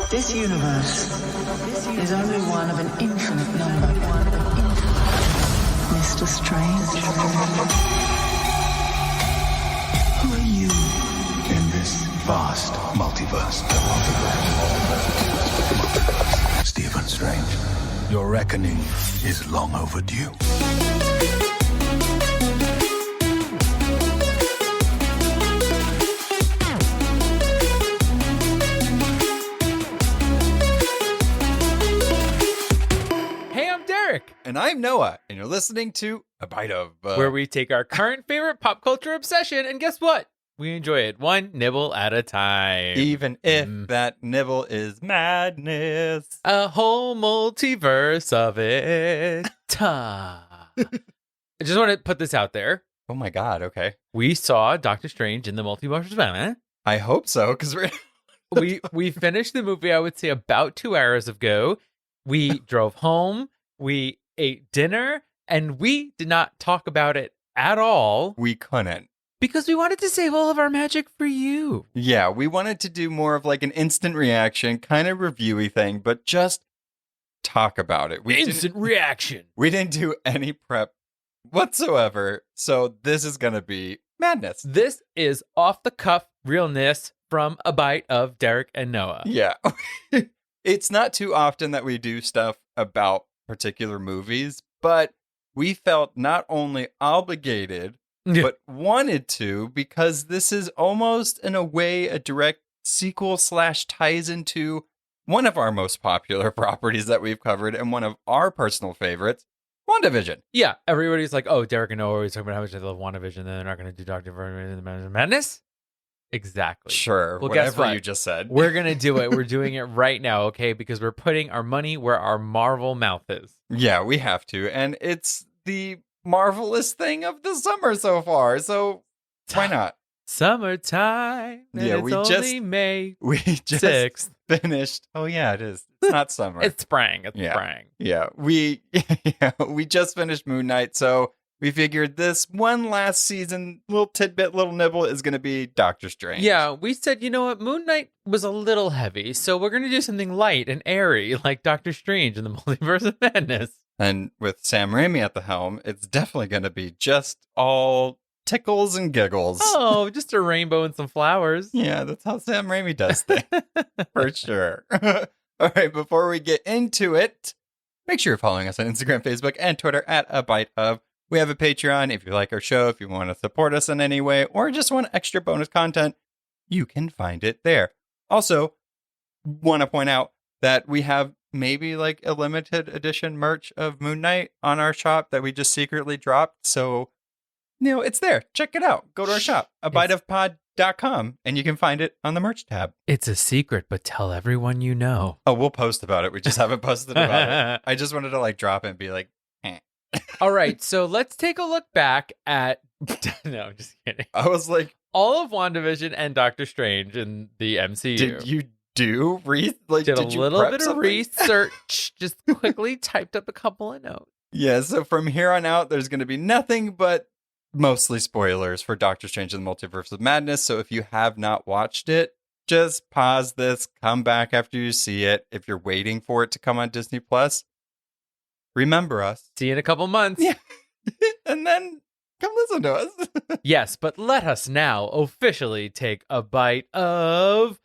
This universe is only one of an infinite number. Mr. Strange. Who are you? In this vast multiverse. Stephen Strange, your reckoning is long overdue. And I'm Noah, and you're listening to A Bite of... where we take our current favorite pop culture obsession, and guess what? We enjoy it one nibble at a time. Even if that nibble is madness. A whole multiverse of it. I just want to put this out there. Oh my god, okay. We saw Doctor Strange in the Multiverse of Madness. I hope so, because we finished the movie, I would say, about 2 hours ago. We drove home. We ate dinner, and we did not talk about it at all. We couldn't. Because we wanted to save all of our magic for you. Yeah, we wanted to do more of like an instant reaction, kind of reviewy thing, but just talk about it. Instant reaction. We didn't do any prep whatsoever, so this is going to be madness. This is off-the-cuff realness from A Bite of Derek and Noah. Yeah. It's not too often that we do stuff about particular movies, but we felt not only obligated but wanted to, because this is almost in a way a direct sequel / ties into one of our most popular properties that we've covered and one of our personal favorites, WandaVision. Yeah, everybody's like, oh, Derek and Noah are always talking about how much they love WandaVision, and they're not going to do Doctor Madness. Exactly. Sure. Well, guess whatever what? You just said. We're going to do it. We're doing it right now, okay? Because we're putting our money where our Marvel mouth is. Yeah, we have to. And it's the marvelous thing of the summer so far. So why not? Summertime. Yeah, we just May we just 6th. Finished. Oh yeah, it is. It's not summer. It's spring. It's spring. Yeah. We just finished Moon Knight, so we figured this one last season, little tidbit, little nibble is going to be Doctor Strange. Yeah, we said, you know what, Moon Knight was a little heavy, so we're going to do something light and airy like Doctor Strange in the Multiverse of Madness. And with Sam Rami at the helm, it's definitely going to be just all tickles and giggles. Oh, just a rainbow and some flowers. Yeah, that's how Sam Rami does things, for sure. All right, before we get into it, make sure you're following us on Instagram, Facebook, and Twitter at A Bite Of. We have a Patreon. If you like our show, if you want to support us in any way, or just want extra bonus content, you can find it there. Also, want to point out that we have maybe like a limited edition merch of Moon Knight on our shop that we just secretly dropped. So, it's there. Check it out. Go to our shop, abiteofpod.com, and you can find it on the merch tab. It's a secret, but tell everyone you know. Oh, we'll post about it. We just haven't posted about it. I just wanted to drop it and be like, All right, so let's take a look back at... No, I'm just kidding. I was like... all of WandaVision and Doctor Strange in the MCU. Did you do... did a little bit of research. Just quickly typed up a couple of notes. Yeah, so from here on out, there's going to be nothing but mostly spoilers for Doctor Strange and the Multiverse of Madness. So if you have not watched it, just pause this, come back after you see it. If you're waiting for it to come on Disney Plus, remember us. See you in a couple months. Yeah. And then come listen to us. Yes, but let us now officially take a bite of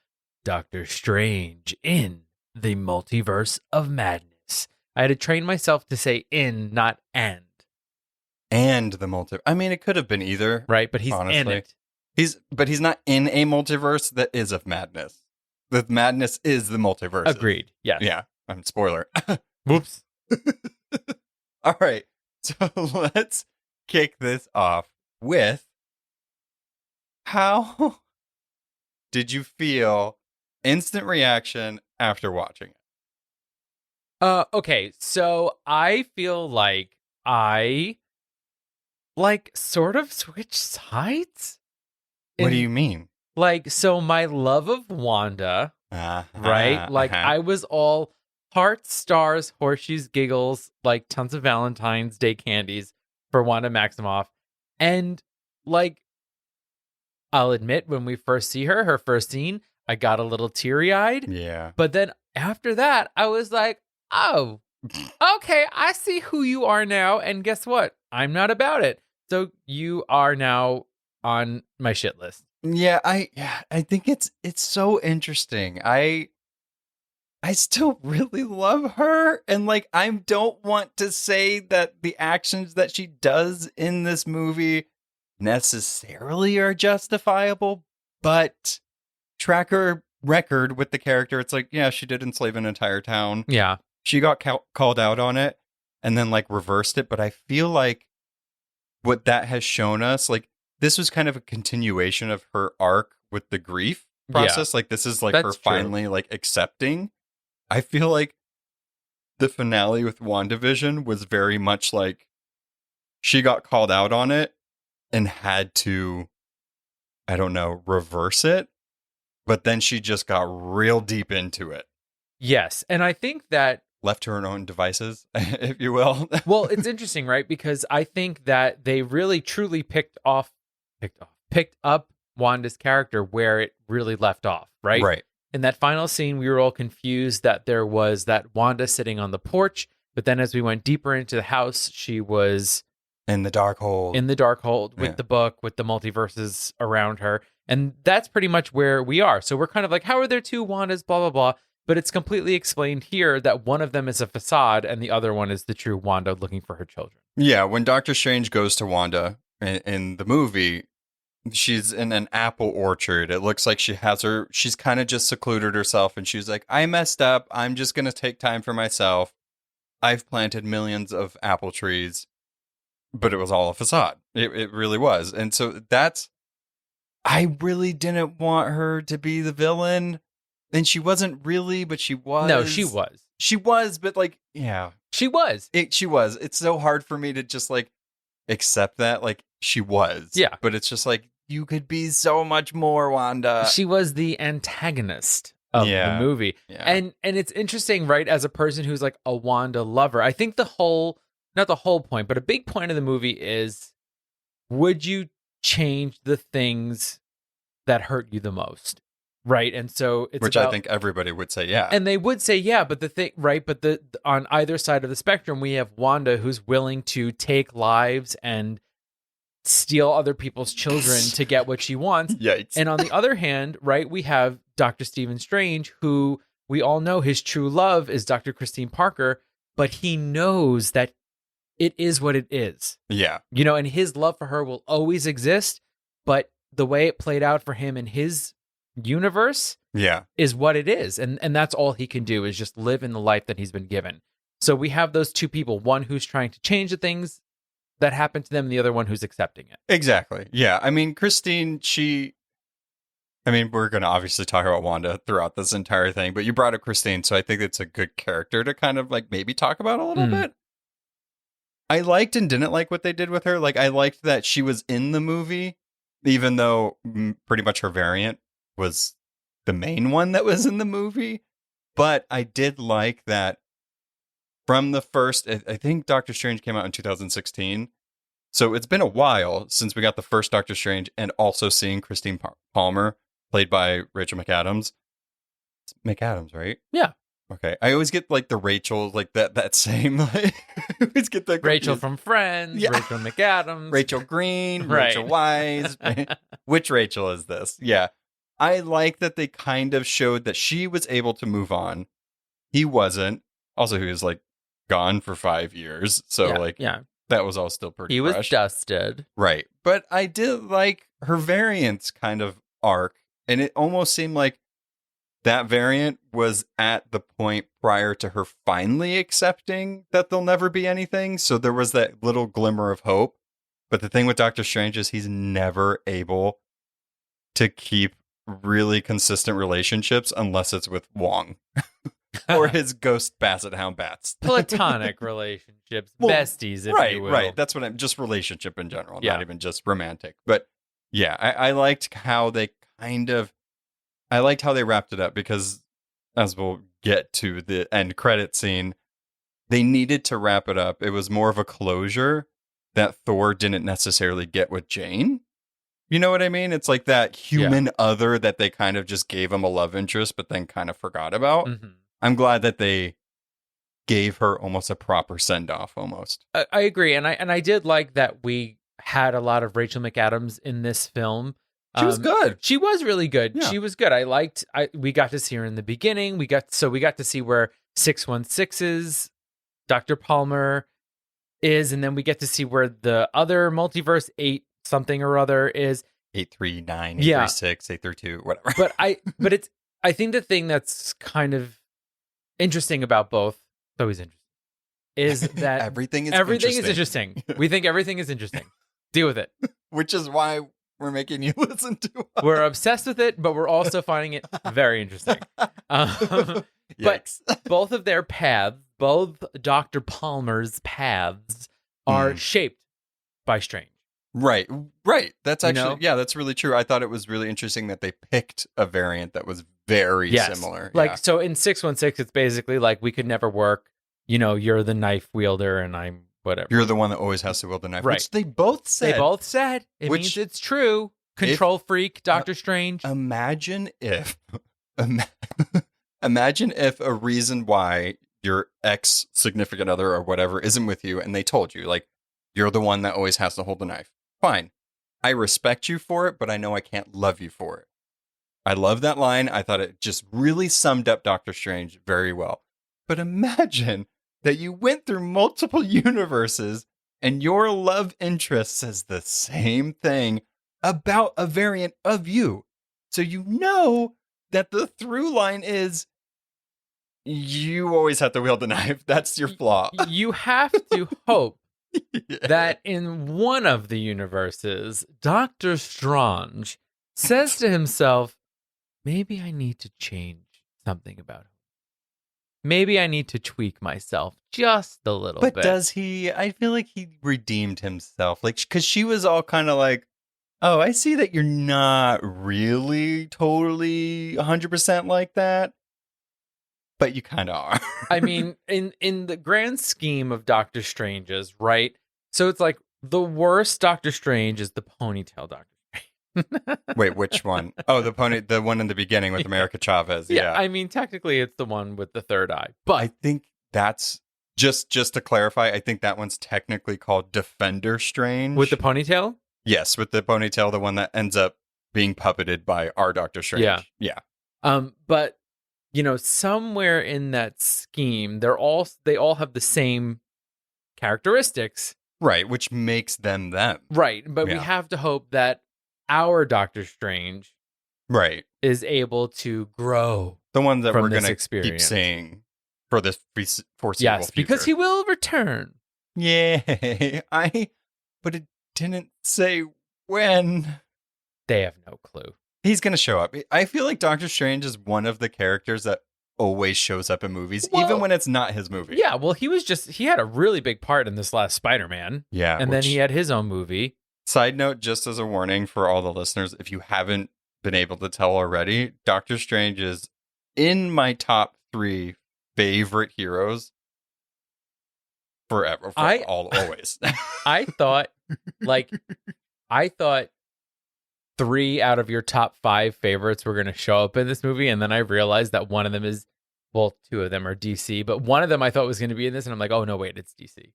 Doctor Strange in the Multiverse of Madness. I had to train myself to say in, not and. And the multiverse. I mean, it could have been either. Right, but he's honestly. in it. But he's not in a multiverse that is of madness. The madness is the multiverse. Agreed. Yes. Yeah. Spoiler. Whoops. All right. So let's kick this off with, how did you feel? Instant reaction after watching it. Okay, so I feel like I sort of switched sides. What do you mean? So my love of Wanda, right? I was all hearts, stars, horseshoes, giggles, tons of Valentine's Day candies for Wanda Maximoff. And I'll admit, when we first see her first scene, I got a little teary-eyed. Yeah. But then after that, I was like, oh, okay, I see who you are now. And guess what? I'm not about it. So you are now on my shit list. Yeah, I think it's so interesting. I still really love her, and like I don't want to say that the actions that she does in this movie necessarily are justifiable, but track her record with the character, it's like, yeah, she did enslave an entire town. Yeah. She got called out on it and then like reversed it, but I feel like what that has shown us, like this was kind of a continuation of her arc with the grief process. Like this is like That's her true. finally like accepting. I feel like the finale with WandaVision was very much like she got called out on it and had to, I don't know, reverse it. But then she just got real deep into it. Yes. And I think that Left to her own devices, if you will. well, it's interesting, right? Because I think that they really truly picked up Wanda's character where it really left off, right? Right. In that final scene, we were all confused that there was that Wanda sitting on the porch, but then as we went deeper into the house, she was In the dark hole. in the dark hold with Yeah. the book, with the multiverses around her. And that's pretty much where we are. So we're kind of like, how are there two Wandas, blah, blah, blah. But it's completely explained here that one of them is a facade and the other one is the true Wanda looking for her children. Yeah, when Doctor Strange goes to Wanda in the movie, she's in an apple orchard. It looks like she's kind of just secluded herself, and she's like, I messed up. I'm just going to take time for myself. I've planted millions of apple trees, but it was all a facade. It really was. And so I really didn't want her to be the villain. And she wasn't really, but she was. No, she was. She was, but like, yeah. She was. She was. It's so hard for me to just like accept that. Like, she was. Yeah. But it's just like, you could be so much more, Wanda. She was the antagonist of Yeah. the movie. Yeah. And it's interesting, right? As a person who's like a Wanda lover, I think not the whole point, but a big point of the movie is, would you change the things that hurt you the most? Right. And so it's Which I think everybody would say, yeah. and they would say, yeah, but the thing, right? But on either side of the spectrum, we have Wanda who's willing to take lives and steal other people's children to get what she wants. Yikes. And on the other hand, right, we have Dr. Stephen Strange, who we all know his true love is Dr. Christine Parker, but he knows that it is what it is. Yeah. You know, and his love for her will always exist, but the way it played out for him in his universe Yeah. is what it is. And that's all he can do is just live in the life that he's been given. So we have those two people, one who's trying to change the things that happen to them, and the other one who's accepting it. Exactly. Yeah. I mean, Christine, we're going to obviously talk about Wanda throughout this entire thing, but you brought up Christine, so I think it's a good character to kind of like maybe talk about a little bit. I liked and didn't like what they did with her. Like, I liked that she was in the movie, even though pretty much her variant was the main one that was in the movie. But I did like that from the first, I think Doctor Strange came out in 2016. So it's been a while since we got the first Doctor Strange, and also seeing Christine Palmer, played by Rachel McAdams. It's McAdams, right? Yeah. Okay. I always get like the Rachel, like that same, like, I always get the Rachel from Friends, Yeah. Rachel McAdams. Rachel Green, Right. Rachel Wise. Which Rachel is this? Yeah. I like that they kind of showed that she was able to move on. He wasn't. Also, he was like gone for 5 years. So yeah. that was all still pretty He was fresh. dusted. Right. But I did like her variant's kind of arc. And it almost seemed like that variant was at the point prior to her finally accepting that there'll never be anything. So there was that little glimmer of hope. But the thing with Doctor Strange is he's never able to keep really consistent relationships unless it's with Wong or his ghost basset hound bats. Platonic relationships, Well, besties, if you will. Right. That's what I'm just relationship in general, Yeah. not even just romantic. But yeah, I liked how they I liked how they wrapped it up, because as we'll get to the end credit scene, they needed to wrap it up. It was more of a closure that Thor didn't necessarily get with Jane. You know what I mean? It's like that human other that they kind of just gave him a love interest, but then kind of forgot about. Mm-hmm. I'm glad that they gave her almost a proper send off almost. I agree. And I did like that we had a lot of Rachel McAdams in this film. She was good. She was really good. Yeah. She was good. We got to see her in the beginning. We got to see where 616's Dr. Palmer is, and then we get to see where the other multiverse 8 something or other is. 839, Yeah. 836, 832, whatever. But I think the thing that's kind of interesting about both, it's always interesting, is that everything is interesting. We think everything is interesting. Deal with it. Which is why we're making you listen to us. We're obsessed with it, but we're also finding it very interesting. But Yikes. both of their paths, both Dr. Palmer's paths, are shaped by Strange. Right. That's actually, You know? that's really true. I thought it was really interesting that they picked a variant that was very similar. Like, so in 616, it's basically like, we could never work. You know, you're the knife wielder and I'm whatever. You're the one that always has to wield the knife. Right. Which they both said. It means it's true. Control freak, Doctor Strange. Imagine if a reason why your ex significant other or whatever isn't with you and they told you, like, you're the one that always has to hold the knife. Fine. I respect you for it, but I know I can't love you for it. I love that line. I thought it just really summed up Doctor Strange very well. But imagine that you went through multiple universes and your love interest says the same thing about a variant of you. So you know that the through line is you always have to wield the knife. That's your flaw. You have to hope that in one of the universes, Doctor Strange says to himself, maybe I need to change something about him. Maybe I need to tweak myself just a little bit. But does he? I feel like he redeemed himself. Like, because she was all kind of like, oh, I see that you're not really totally 100% like that. But you kind of are. I mean, in the grand scheme of Doctor Strange's, right? So it's like the worst Doctor Strange is the ponytail Doctor Strange. Wait, which one? Oh, the one in the beginning with America Chavez. Yeah. I mean, technically it's the one with the third eye. But I think that's just to clarify, I think that one's technically called Defender Strange. with the ponytail? Yes, with the ponytail, the one that ends up being puppeted by our Doctor Strange. Yeah. But you know, somewhere in that scheme, they all have the same characteristics. Right, which makes them them. Right, but we have to hope that our Doctor Strange is able to grow. The one that from we're going this to keep experience. saying for this foreseeable Yes, future. because he will return. Yeah, but it didn't say when. They have no clue. He's going to show up. I feel like Doctor Strange is one of the characters that always shows up in movies, even when it's not his movie. Yeah, well, he had a really big part in this last Spider-Man. Yeah. And then he had his own movie. Side note, just as a warning for all the listeners, if you haven't been able to tell already, Doctor Strange is in my top 3 favorite heroes forever. Always. I thought 3 out of your top 5 favorites were going to show up in this movie, and then I realized that one of them is, well, 2 of them are DC, but one of them I thought was going to be in this, and I'm like, oh no, wait, it's DC.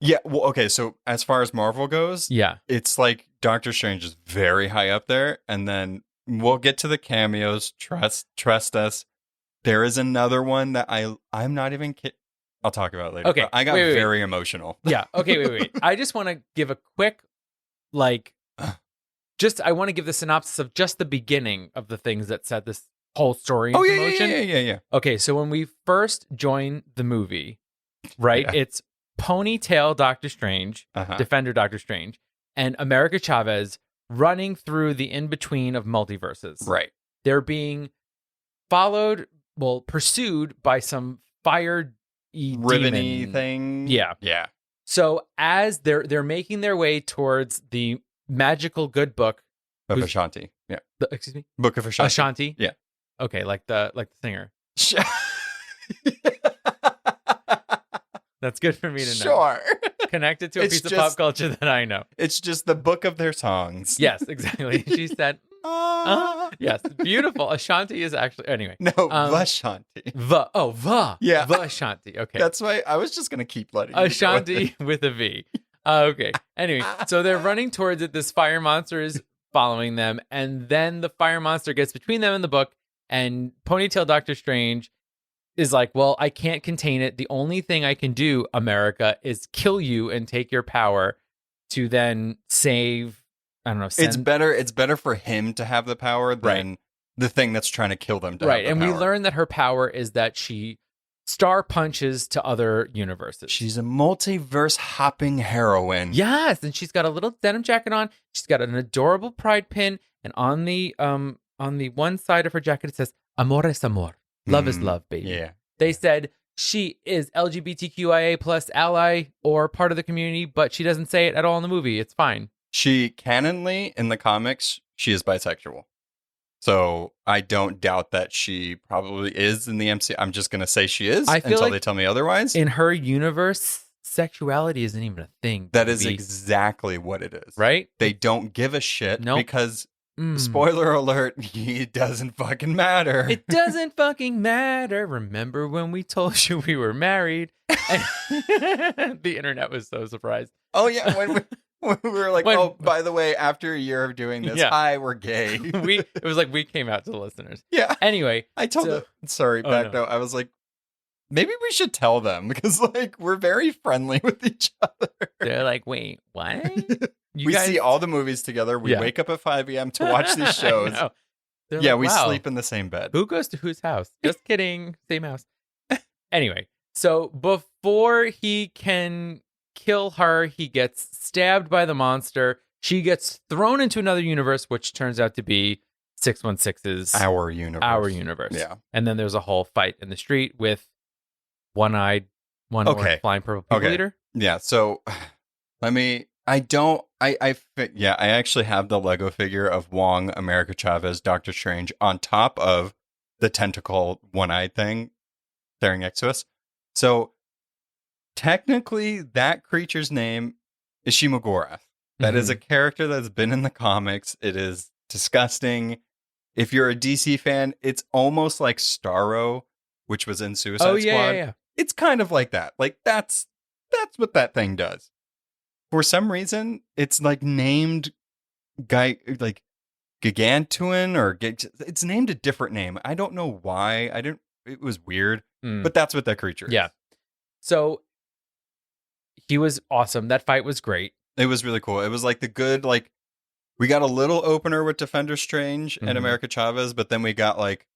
Yeah, well, okay, so as far as Marvel goes, it's like Doctor Strange is very high up there, and then we'll get to the cameos. Trust us. There is another one that I'm not even kidding. I'll talk about it later. Okay, but I got very emotional. Yeah, okay, wait. I just want to give a quick, I want to give the synopsis of just the beginning of the things that set this whole story into motion. Yeah. Okay, so when we first join the movie, right, it's ponytail Doctor Strange, Defender Doctor Strange, and America Chavez running through the in-between of multiverses. Right. They're being pursued by some fire ribbony thing. Yeah. So as they're making their way towards the magical good book of Ashanti. Yeah. Excuse me? Book of Ashanti. Ashanti? Yeah. Okay, like the singer. That's good for me to know. Sure. Connect it to a It's piece of pop culture that I know. It's just the book of their songs. Yes, exactly. She said, yes, beautiful. Ashanti is actually, anyway. No, Vashanti. Yeah. Yeah. Ashanti. Okay. That's why I was just going to keep letting you go with Ashanti it. with a V. Okay. Anyway, so they're running towards it. This fire monster is following them. And then the fire monster gets between them and the book. And Ponytail Doctor Strange is like, well, I can't contain it. The only thing I can do, America, is kill you and take your power to then save, I don't know. It's better for him to have the power than the thing that's trying to kill them to have the and power. we learn that her power is that she star punches to other universes. She's a multiverse hopping heroine. Yes, and she's got a little denim jacket on. She's got an adorable pride pin, and on the one side of her jacket it says "Amor es amor." Love is love, baby. Yeah. They said she is LGBTQIA plus ally or part of the community, but she doesn't say it at all in the movie. It's fine. She canonly in the comics, she is bisexual. So I don't doubt that she probably is in the MCU. I'm just going to say she is I feel until like they tell me otherwise. In her universe, sexuality isn't even a thing. That is exactly what it is. Right? They don't give a shit because, Mm. spoiler alert, it doesn't fucking matter. It doesn't fucking matter. Remember when we told you we were married? And the internet was so surprised. Oh, yeah. When we were like, When- oh, by the way, after a year of doing this, Yeah. hi, we're gay. It was like we came out to the listeners. Yeah. Anyway, I told so- them, sorry, Oh, back no. note. I was like, maybe we should tell them because, like, we're very friendly with each other. they're like, wait, what? You We guys- see all the movies together. We Yeah. wake up at 5 a.m. to watch these I shows. know. They're Yeah, like, we wow, sleep in the same bed. Who goes to whose house? Just kidding. Same house. Anyway, so before he can kill her, he gets stabbed by the monster. She gets thrown into another universe, which turns out to be 616's Our universe. Our universe. Yeah. And then there's a whole fight in the street with one-eyed, one Okay. orange flying purple people Okay. eater. Yeah. So I actually have the Lego figure of Wong, America Chavez, Doctor Strange on top of the tentacle one-eyed thing staring next to us. So technically that creature's name is Shimogorath. That is a character that's been in the comics. It is disgusting. If you're a DC fan, it's almost like Starro, which was in Suicide Oh, Squad. yeah. It's kind of like that. Like that's what that thing does. For some reason, it's like named like Gigantuan or it's named a different name. I don't know why. It was weird, Mm. but that's what that creature is. Yeah. So he was awesome. That fight was great. It was really cool. It was like the good, like, we got a little opener with Defender Strange Mhm. and America Chavez, but then we got like,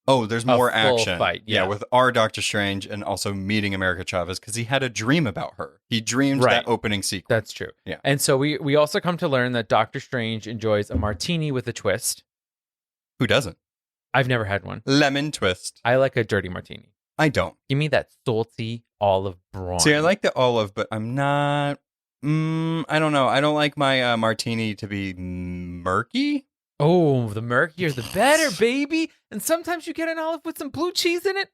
oh, there's more full action. fight, yeah. With our Doctor Strange and also meeting America Chavez because he had a dream about her. He dreamed Right. that opening sequence. That's true. Yeah. And so we also come to learn that Doctor Strange enjoys a martini with a twist. Who doesn't? I've never had one. Lemon twist. I like a dirty martini. I don't. Give me that salty olive brine. See, I like the olive, but I'm not. I don't know. I don't like my martini to be murky. Oh, the murkier the better, baby. And sometimes you get an olive with some blue cheese in it.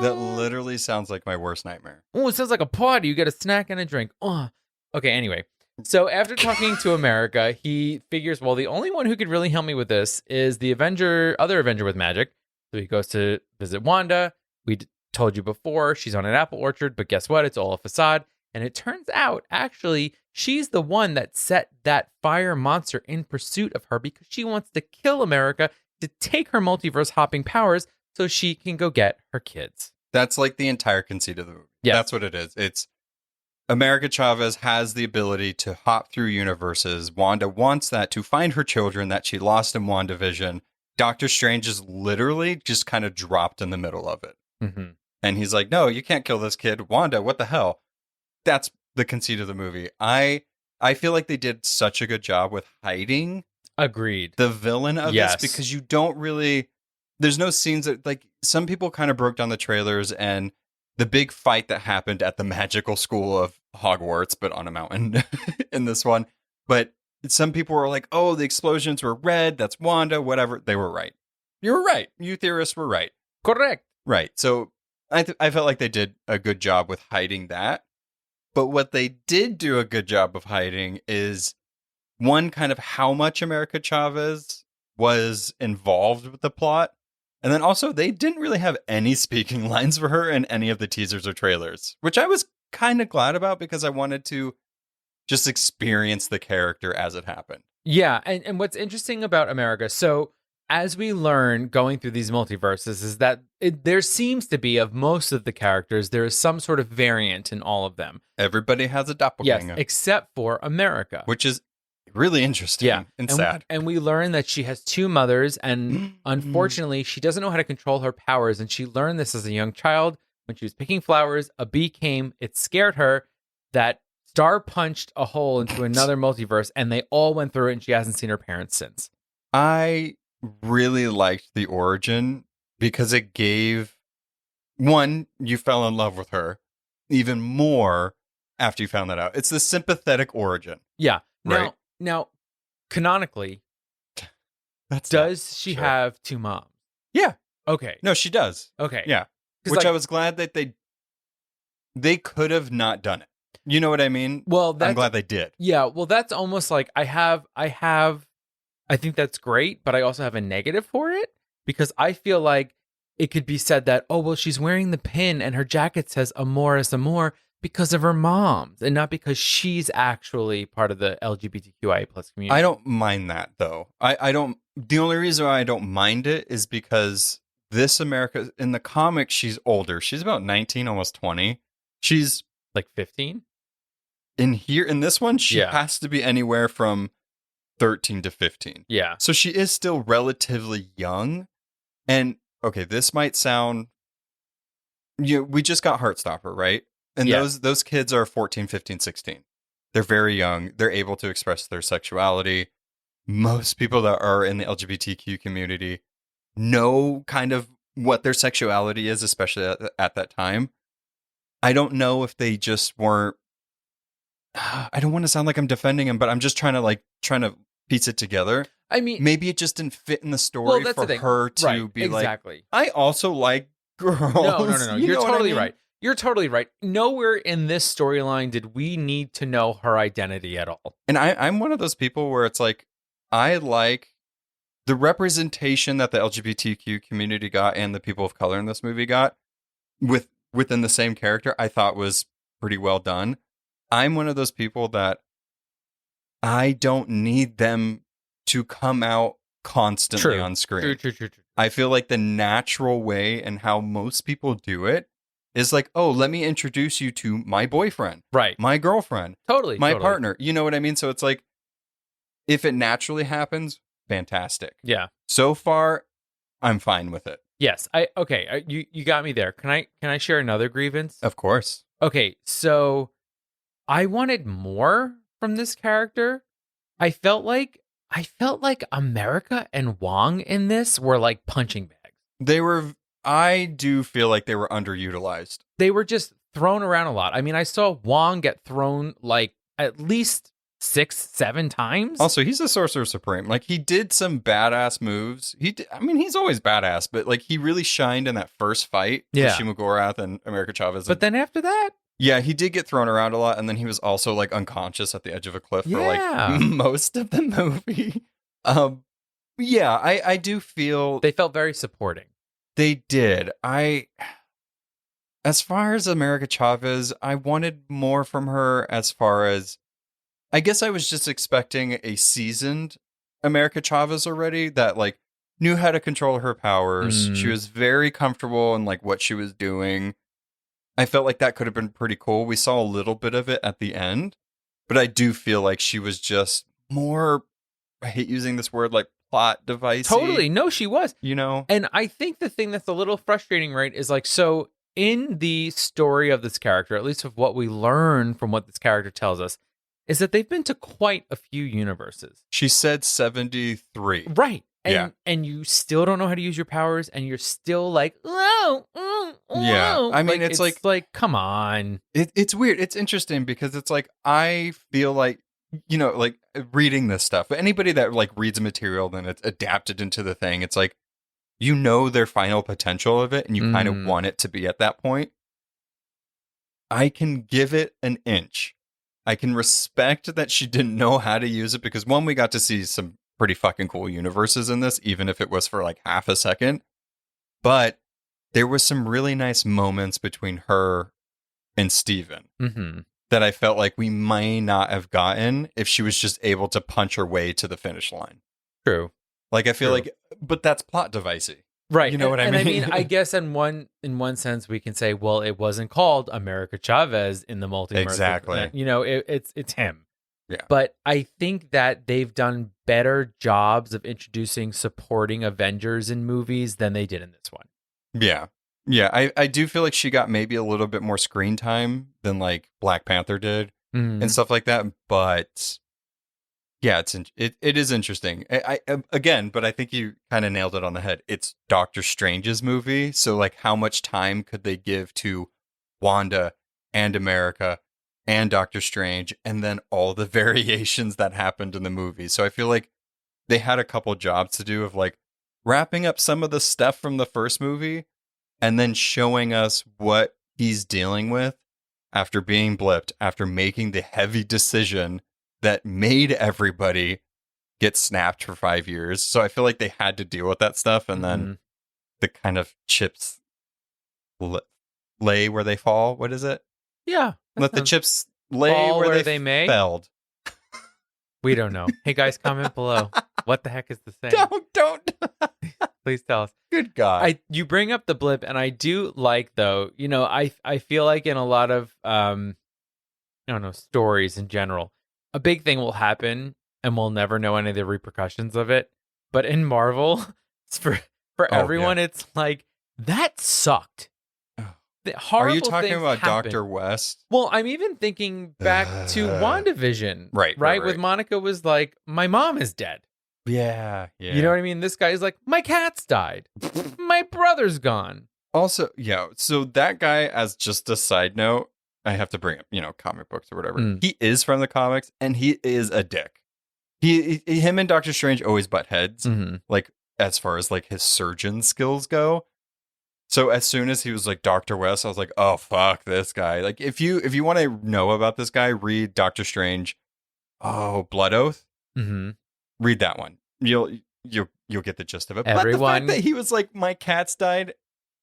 That literally sounds like my worst nightmare. Oh, it sounds like a party. You get a snack and a drink. Oh. Okay, anyway. So after talking to America, he figures, well, the only one who could really help me with this is the other Avenger with magic. So he goes to visit Wanda. We told you before, she's on an apple orchard, but guess what? It's all a facade. And it turns out, actually, she's the one that set that fire monster in pursuit of her because she wants to kill America to take her multiverse hopping powers so she can go get her kids. That's like the entire conceit of the movie. Yes. That's what it is. It's America Chavez has the ability to hop through universes. Wanda wants that to find her children that she lost in WandaVision. Doctor Strange is literally just kind of dropped in the middle of it. Mm-hmm. And he's like, no, you can't kill this kid. Wanda, what the hell? That's the conceit of the movie. I feel like they did such a good job with hiding Agreed. the villain of Yes. this because you don't really, there's no scenes that, like, some people kind of broke down the trailers and the big fight that happened at the magical school of Hogwarts, but on a mountain in this one. But some people were like, oh, the explosions were red. That's Wanda, whatever. They were right. You were right. You theorists were right. Correct. Right. So I felt like they did a good job with hiding that. But what they did do a good job of hiding is one, kind of how much America Chavez was involved with the plot. And then also, they didn't really have any speaking lines for her in any of the teasers or trailers, which I was kind of glad about because I wanted to just experience the character as it happened. Yeah, and what's interesting about America, so as we learn going through these multiverses, is that there seems to be, of most of the characters, there is some sort of variant in all of them. Everybody has a Yes, doppelganger. except for America. Which is really interesting and sad. And we learn that she has two mothers, and unfortunately, she doesn't know how to control her powers. And she learned this as a young child when she was picking flowers. A bee came, it scared her. That star punched a hole into another multiverse, and they all went through it, and she hasn't seen her parents since. I really liked the origin because it gave, one, you fell in love with her even more after you found that out. It's the sympathetic origin. Yeah. Right. Now, canonically, That's does she have two moms? Yeah. Okay. No, she does. Okay. Yeah. 'Cause, Which like, I was glad that they could have not done it. You know what I mean? Well, I'm glad they did. Yeah, well, that's almost like I think that's great, but I also have a negative for it because I feel like it could be said that, oh, well, she's wearing the pin and her jacket says Amor es Amor because of her moms and not because she's actually part of the LGBTQIA plus community. I don't mind that though. I don't. The only reason why I don't mind it is because this America in the comics, she's older. She's about 19, almost 20. She's like 15. In this one, she Yeah. has to be anywhere from 13 to 15. Yeah. So she is still relatively young. And okay, this might sound, we just got Heartstopper, right? And Yeah. those kids are 14, 15, 16. They're very young. They're able to express their sexuality. Most people that are in the LGBTQ community know kind of what their sexuality is, especially at that time. I don't know if they just weren't, I don't want to sound like I'm defending him, but I'm just trying to piece it together. I mean, Maybe it just didn't fit in the story well, that's for the thing. her to Right, be exactly. like, I also like girls. No. You You're know what I totally mean? right. You're totally right. Nowhere in this storyline did we need to know her identity at all. And I'm one of those people where it's like, I like the representation that the LGBTQ community got and the people of color in this movie got within the same character, I thought was pretty well done. I'm one of those people that I don't need them to come out constantly on screen. True. I feel like the natural way and how most people do it is like, oh, let me introduce you to my boyfriend, Right. my girlfriend, Totally. my partner. You know what I mean? So it's like, if it naturally happens, fantastic. Yeah. So far, I'm fine with it. Yes. You got me there. Can I share another grievance? Of course. Okay, so I wanted more from this character. I felt like America and Wong in this were like punching bags. I do feel like they were underutilized. They were just thrown around a lot. I mean, I saw Wong get thrown like at least 6-7 times. Also, he's a sorcerer supreme. Like, he did some badass moves. He's always badass, but like, he really shined in that first fight with Shima Gorath and America Chavez. But then after that, yeah, he did get thrown around a lot, and then he was also like unconscious at the edge of a cliff for like most of the movie. Yeah, I do feel they felt very supporting. They did. As far as America Chavez, I wanted more from her. As far as, I guess I was just expecting a seasoned America Chavez already that like knew how to control her powers. She was very comfortable in like what she was doing. I felt like that could have been pretty cool. We saw a little bit of it at the end, but I do feel like she was just more, I hate using this word, like plot device. Totally. No, she was. You know? And I think the thing that's a little frustrating, right, is like, so in the story of this character, at least of what we learn from what this character tells us, is that they've been to quite a few universes. She said 73. Right. And you still don't know how to use your powers, and you're still like, oh. Yeah. I mean, it's like, come on. It's weird. It's interesting because it's like, I feel like, you know, like reading this stuff, but anybody that like reads a material, then it's adapted into the thing. It's like, you know, their final potential of it, and you kind of want it to be at that point. I can give it an inch. I can respect that she didn't know how to use it because one, we got to see some pretty fucking cool universes in this, even if it was for like half a second. But there was some really nice moments between her and Stephen that I felt like we might not have gotten if she was just able to punch her way to the finish line. True. Like, I feel like, but that's plot devicey. Right. You know what I mean? And I mean, I guess in one sense we can say, well, it wasn't called America Chavez in the multiverse. Exactly. You know, it's him. Yeah. But I think that they've done better jobs of introducing supporting Avengers in movies than they did in this one. Yeah. Yeah. I do feel like she got maybe a little bit more screen time than like Black Panther did and stuff like that. But yeah, it is interesting. Again, but I think you kind of nailed it on the head. It's Doctor Strange's movie, so like, how much time could they give to Wanda and America and Doctor Strange, and then all the variations that happened in the movie? So I feel like they had a couple jobs to do of like wrapping up some of the stuff from the first movie, and then showing us what he's dealing with after being blipped, after making the heavy decision that made everybody get snapped for 5 years. So I feel like they had to deal with that stuff. And then the kind of chips lay where they fall. What is it? Yeah. Let the chips lay fall where they may. felled. We don't know. Hey guys, comment below. What the heck is the saying? Don't. Please tell us. Good God. You bring up the blip, and I do like, though, you know, I feel like in a lot of I don't know, stories in general, a big thing will happen and we'll never know any of the repercussions of it. But in Marvel, for everyone, it's like, that sucked. Are you talking about happened. Dr. West? Well, I'm even thinking back to WandaVision. Right. With Monica was like, my mom is dead. Yeah. You know what I mean? This guy's like, my cat's died. My brother's gone. Also, yeah. So that guy, as just a side note, I have to bring up, you know, comic books or whatever. He is from the comics, and he is a dick. Him and Doctor Strange always butt heads, like, as far as like his surgeon skills go. So as soon as he was like Dr. West, I was like, oh fuck this guy. Like, if you want to know about this guy, read Doctor Strange. Oh, Blood Oath. Read that one. You'll get the gist of it. But the fact that he was like, my cats died,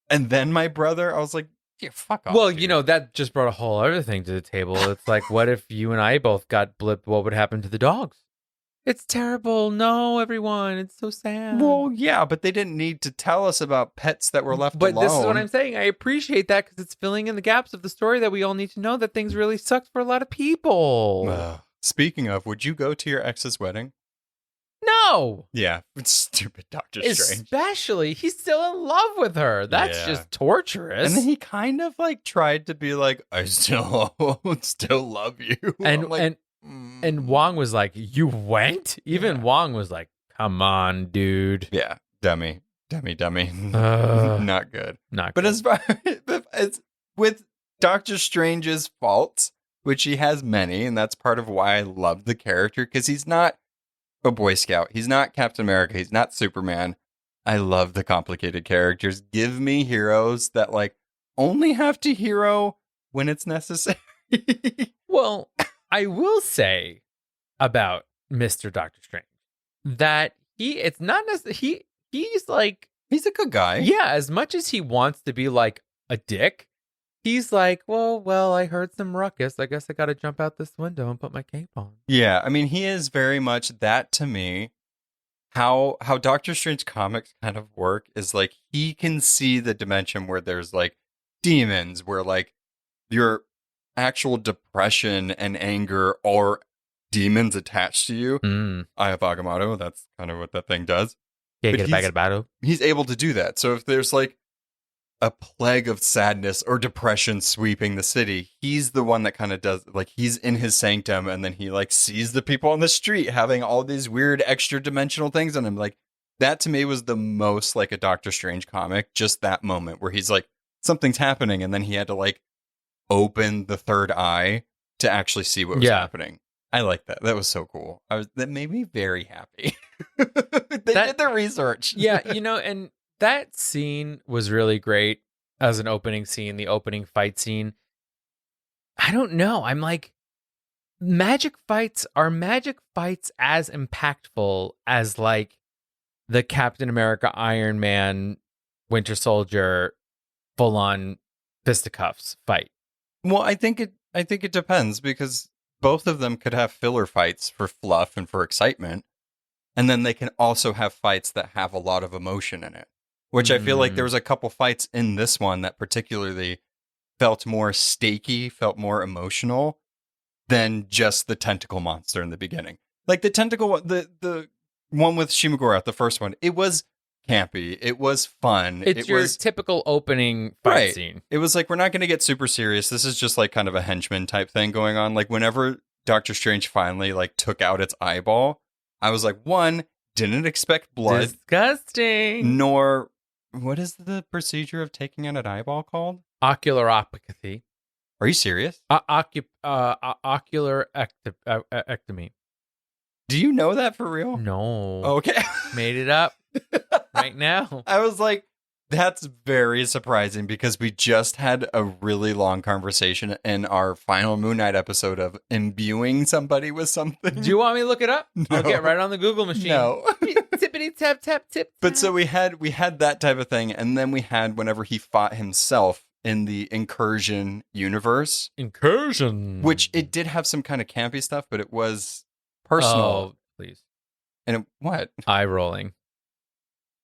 and then my brother, I was like, yeah, fuck off. Well, dude. you know, that just brought a whole other thing to the table. It's like, what if you and I both got blipped? What would happen to the dogs? It's terrible. No, everyone. It's so sad. Well, yeah, but they didn't need to tell us about pets that were left alone. But this is what I'm saying. I appreciate that because it's filling in the gaps of the story that we all need to know, that things really sucked for a lot of people. Speaking of, would you go to your ex's wedding? No. Yeah, it's stupid Doctor Strange. Especially, he's still in love with her. That's just torturous. And then he kind of like tried to be like, I still love you. And Wong was like, you went? Even Wong was like, come on, dude. Yeah, dummy. Not good. Not but good. as far as with Doctor Strange's faults, which he has many, and that's part of why I love the character, because he's not a Boy Scout. He's not Captain America. He's not Superman. I love the complicated characters. Give me heroes that like only have to hero when it's necessary. Well, I will say about Mr. Doctor Strange that he's like, he's a good guy. Yeah, as much as he wants to be like a dick, he's like, well, I heard some ruckus. I guess I got to jump out this window and put my cape on. Yeah, I mean, he is very much that to me. How Doctor Strange comics kind of work is like he can see the dimension where there's like demons, where like your actual depression and anger are demons attached to you. Eye of Agamotto, that's kind of what that thing does. Yeah, get it back at the battle. He's able to do that. So if there's like a plague of sadness or depression sweeping the city, he's the one that kind of does, like, he's in his sanctum, and then he like sees the people on the street having all these weird extra dimensional things, and I'm like, that to me was the most like a Doctor Strange comic, just that moment where he's like, something's happening, and then he had to like open the third eye to actually see what was happening. I like that. That was so cool. That made me very happy. They did their research. Yeah, you know, and that scene was really great as an opening scene, the opening fight scene. I don't know. I'm like, magic fights as impactful as like the Captain America, Iron Man, Winter Soldier, full on fisticuffs fight? Well, I think it depends because both of them could have filler fights for fluff and for excitement. And then they can also have fights that have a lot of emotion in it, which I feel like there was a couple fights in this one that particularly felt more stakey, felt more emotional than just the tentacle monster in the beginning. Like the one with Shimogura, the first one, it was campy. It was fun. It's your typical opening fight scene. It was like, we're not going to get super serious. This is just like kind of a henchman type thing going on. Like whenever Doctor Strange finally like took out its eyeball, I was like, one, didn't expect blood. Disgusting. Nor, what is the procedure of taking out an eyeball called? Oculoropathy. Are you serious? Ocular ectomy. Do you know that for real? No. Okay. Made it up right now. I was like, that's very surprising because we just had a really long conversation in our final Moon Knight episode of imbuing somebody with something. Do you want me to look it up? No. I'll get right on the Google machine. No. Tippity tap tap tip. But so we had that type of thing, and then we had whenever he fought himself in the Incursion universe. Incursion. Which it did have some kind of campy stuff, but it was personal. Oh, please. And what? Eye rolling.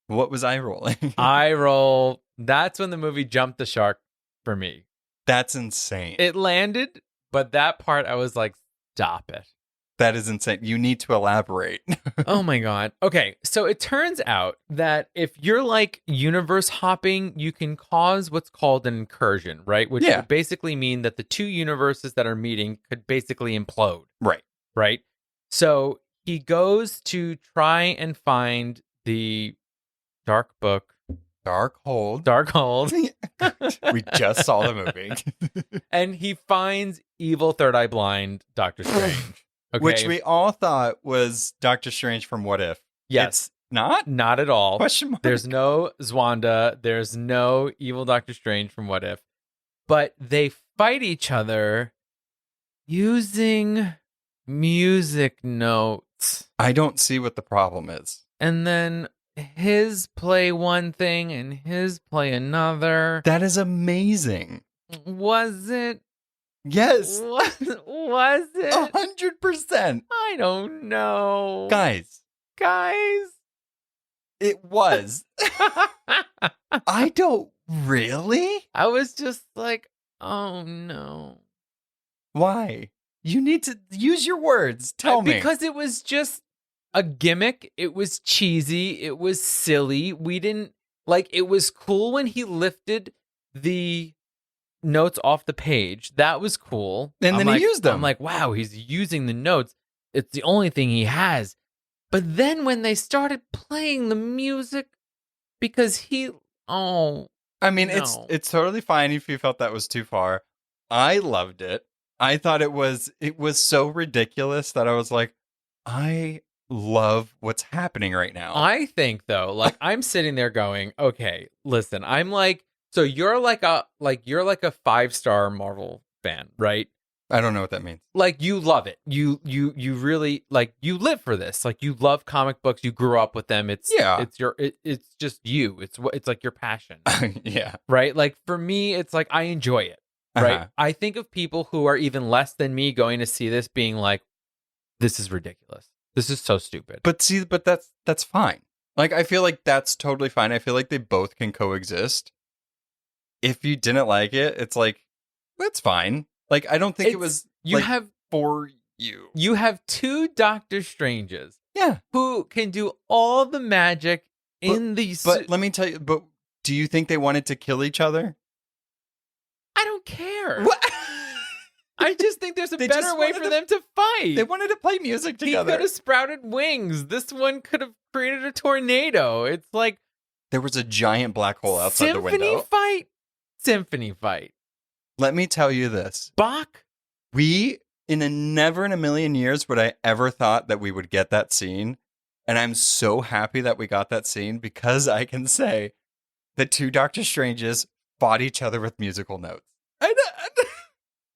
What was eye rolling? Eye roll. That's when the movie jumped the shark for me. That's insane. It landed, but that part I was like, stop it. That is insane. You need to elaborate. Oh my God. Okay. So it turns out that if you're like universe hopping, you can cause what's called an incursion, right? Which would basically mean that the two universes that are meeting could basically implode. Right. Right. So he goes to try and find the Dark Book. Darkhold. We just saw the movie. And he finds evil Third Eye Blind Doctor Strange. Okay. Which we all thought was Doctor Strange from What If. Yes. It's not? Not at all. Question mark. There's no Zwanda. There's no evil Doctor Strange from What If. But they fight each other using music notes. I don't see what the problem is. And then his play one thing and his play another. That is amazing. Was it? Yes. Was it? 100%. I don't know. Guys. It was. I don't really? I was just like, oh no. Why? You need to use your words. Tell me. Because it was just a gimmick. It was cheesy. It was silly. We didn't like, it was cool when he lifted the notes off the page. That was cool. And then he used them. I'm like, wow, he's using the notes. It's the only thing he has. But then when they started playing the music, because I mean, no. it's totally fine if you felt that was too far. I loved it. I thought it was so ridiculous that I was like, I love what's happening right now. I think though, like I'm sitting there going, okay, listen, I'm like, so you're like a 5-star Marvel fan, right? I don't know what that means. Like you love it. You really like, you live for this. Like you love comic books. You grew up with them. It's just you. It's like your passion. Yeah. Right? Like for me, it's like I enjoy it. Right? Uh-huh. I think of people who are even less than me going to see this being like, this is ridiculous. This is so stupid. But that's fine. Like I feel like that's totally fine. I feel like they both can coexist. If you didn't like it, it's like, that's fine. Like, I don't think it was for you. You have two Doctor Stranges. Yeah. Who can do all the magic in these. But let me tell you, but do you think they wanted to kill each other? I don't care. What? I just think there's a better way for them to fight. They wanted to play music together. He could have sprouted wings. This one could have created a tornado. It's like there was a giant black hole outside the window. Symphony fight. Let me tell you this. Bach? Never in a million years would I ever thought that we would get that scene. And I'm so happy that we got that scene because I can say that two Doctor Stranges fought each other with musical notes.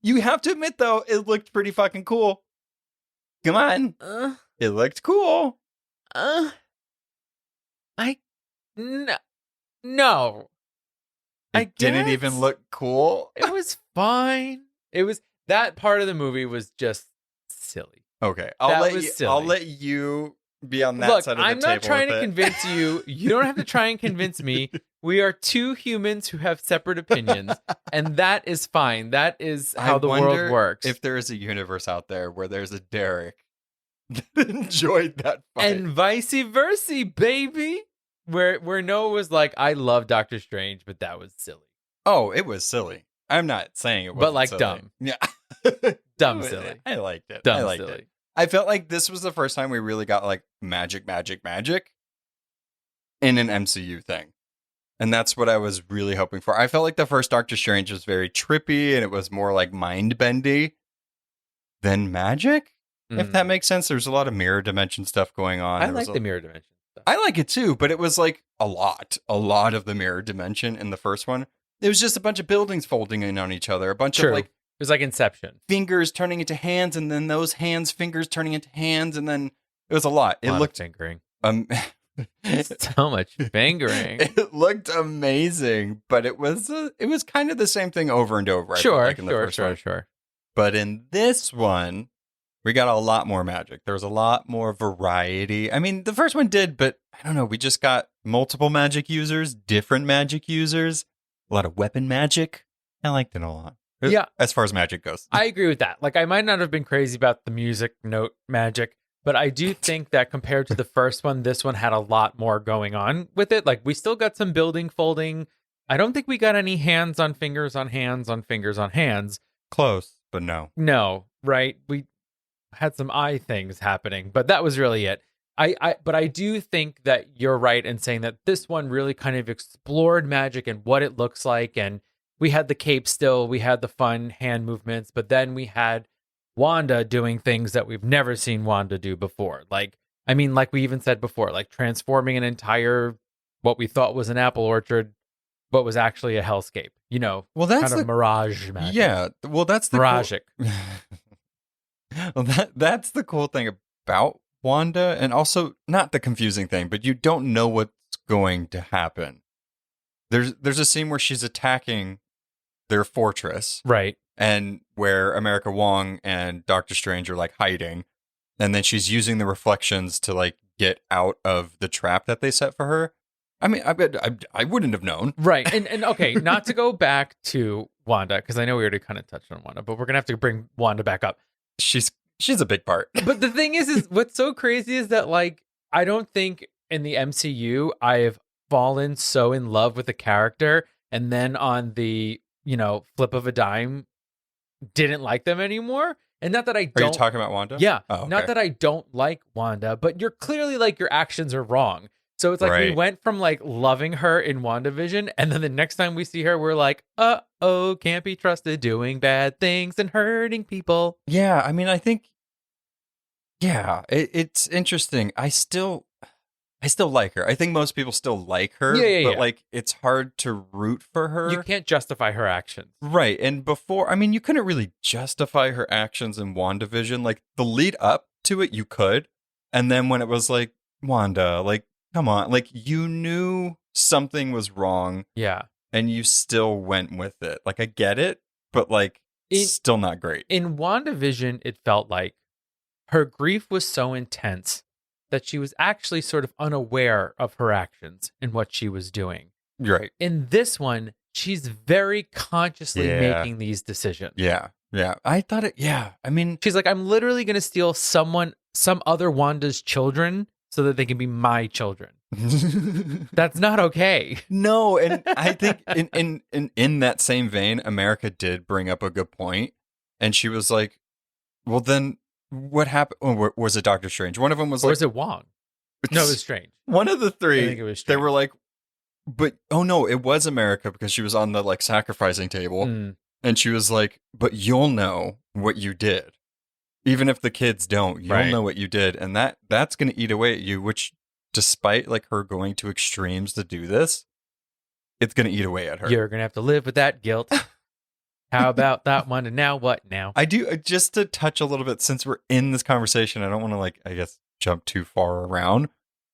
You have to admit, though, it looked pretty fucking cool. Come on. It looked cool. No. It didn't even look cool. It was fine. It was that part of the movie was just silly. Okay, That I'll was silly. I'll let you be on that Look, side of the I'm table. not trying with to it. convince you. You don't have to try and convince me. We are two humans who have separate opinions, and that is fine. That is how I the wonder world works. If there is a universe out there where there's a Derek that enjoyed that fight. And vice versa, baby. Where Noah was like, I love Doctor Strange, but that was silly. Oh, it was silly. I'm not saying it was, But, like, silly. dumb. Yeah, Dumb silly. I liked it. Dumb I liked silly. it. I felt like this was the first time we really got like magic in an MCU thing. And that's what I was really hoping for. I felt like the first Doctor Strange was very trippy and it was more like mind bendy than magic, if that makes sense. There's a lot of mirror dimension stuff going on. I There was like the mirror dimension stuff. I like it too, but it was like a lot of the mirror dimension in the first one. It was just a bunch of buildings folding in on each other, a bunch True. of like It was like Inception. fingers turning into hands, and then those hands, fingers turning into hands, and then it was a lot. It A lot of looked fingering. it So much fingering. looked amazing, but it was kind of the same thing over and over. I felt like in the first one. Sure. But in this one, we got a lot more magic. There was a lot more variety. I mean, the first one did, but I don't know. We just got multiple magic users, different magic users, a lot of weapon magic. I liked it a lot. Yeah. As far as magic goes. I agree with that. Like, I might not have been crazy about the music note magic, but I do think that compared to the first one, this one had a lot more going on with it. Like, we still got some building folding. I don't think we got any hands on fingers on hands on fingers on hands. Close, but no. No, right? We had some eye things happening, but that was really it. But I do think that you're right in saying that this one really kind of explored magic and what it looks like. And we had the cape still, we had the fun hand movements, but then we had Wanda doing things that we've never seen Wanda do before. Like we even said before, like transforming an entire, what we thought was an apple orchard, but was actually a hellscape. You know, Well, that's kind of mirage magic. Yeah. Well, that's the Miragic. Well, that's the cool thing about Wanda, and also not the confusing thing, but you don't know what's going to happen. There's a scene where she's attacking their fortress, Right. and where America Wong and Doctor Strange are like hiding, and then she's using the reflections to like get out of the trap that they set for her. I mean, I wouldn't have known. Right. And okay, not to go back to Wanda, because I know we already kind of touched on Wanda, but we're going to have to bring Wanda back up. She's a big part. But the thing is what's so crazy is that, like, I don't think in the MCU I've fallen so in love with a character and then on the, flip of a dime didn't like them anymore. And not that I Are don't. you talking about Wanda? Yeah. Oh, okay. Not that I don't like Wanda, but you're clearly like your actions are wrong. So it's like we Right. went from like loving her in WandaVision, and then the next time we see her, we're like, uh-oh, can't be trusted doing bad things and hurting people. Yeah, I mean, I think, yeah, it's interesting. I still like her. I think most people still like her, but Yeah. like it's hard to root for her. You can't justify her actions. Right. And before, I mean, you couldn't really justify her actions in WandaVision. Like the lead up to it, you could. And then when it was like, Wanda, like, come on, like you knew something was wrong Yeah. and you still went with it. Like I get it, but like still not great. In WandaVision, it felt like her grief was so intense that she was actually sort of unaware of her actions and what she was doing. Right. In this one, she's very consciously Yeah. making these decisions. Yeah. Yeah. I thought it, yeah. I mean, She's like, I'm literally going to steal some other Wanda's children so that they can be my children. That's not okay. no, and I think in that same vein, America did bring up a good point, and she was like, "Well, then what happened? Or was it Doctor Strange? One of them was Or like, is it Wong? No, it was Strange. one of the three. I think it was They Strange. were like, but oh no, it was America because she was on the like sacrificing table, Mm. and she was like, but you'll know what you did, even if the kids don't. You'll Right. know what you did, and that's going to eat away at you. Which, despite like her going to extremes to do this, it's going to eat away at her. You're going to have to live with that guilt. How about that one? And now what now? I do, just to touch a little bit, since we're in this conversation, I don't want to, like, I guess, jump too far around.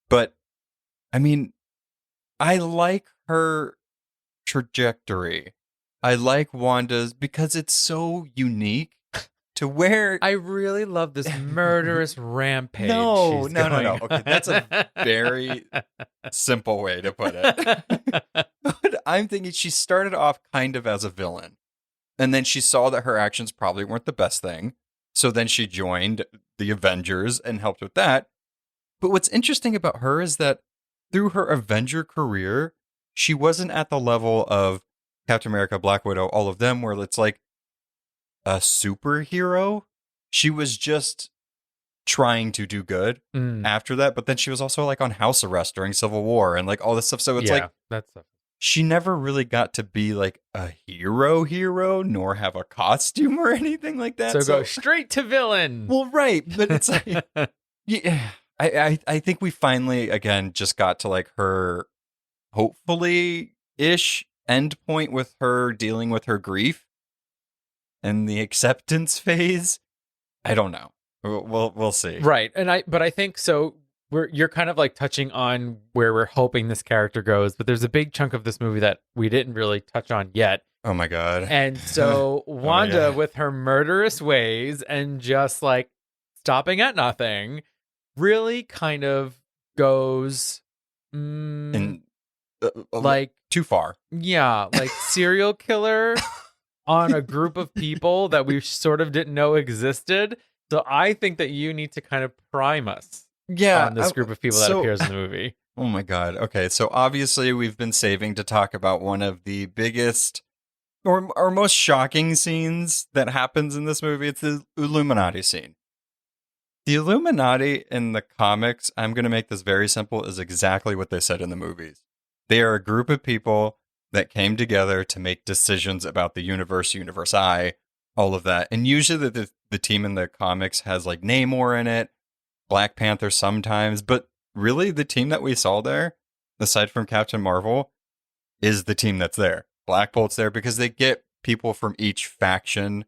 But, I mean, I like her trajectory. I like Wanda's because it's so unique to where... I really love this murderous rampage. No. she's going Okay, that's a very simple way to put it. But I'm thinking she started off kind of as a villain. And then she saw that her actions probably weren't the best thing. So then she joined the Avengers and helped with that. But what's interesting about her is that through her Avenger career, she wasn't at the level of Captain America, Black Widow, all of them, where it's like a superhero. She was just trying to do good after that. But then she was also like on house arrest during Civil War and like all this stuff. So it's like that's stuff. She never really got to be like a hero, nor have a costume or anything like that. So go straight to villain. Well, right. But it's like, yeah, I think we finally, again, just got to like her hopefully-ish end point with her dealing with her grief and the acceptance phase. I don't know. We'll see. Right. But I think so. You're kind of like touching on where we're hoping this character goes, but there's a big chunk of this movie that we didn't really touch on yet. Oh my God. And so Wanda with her murderous ways and just like stopping at nothing really kind of goes like too far. Yeah, like serial killer on a group of people that we sort of didn't know existed. So I think that you need to kind of prime us. On this group of people that appears in the movie. Oh my God. Okay, so obviously we've been saving to talk about one of the biggest or most shocking scenes that happens in this movie. It's the Illuminati scene. The Illuminati in the comics, I'm going to make this very simple, is exactly what they said in the movies. They are a group of people that came together to make decisions about the universe, Universe I, all of that. And usually the team in the comics has like Namor in it, Black Panther sometimes, but really the team that we saw there, aside from Captain Marvel, is the team that's there. Black Bolt's there because they get people from each faction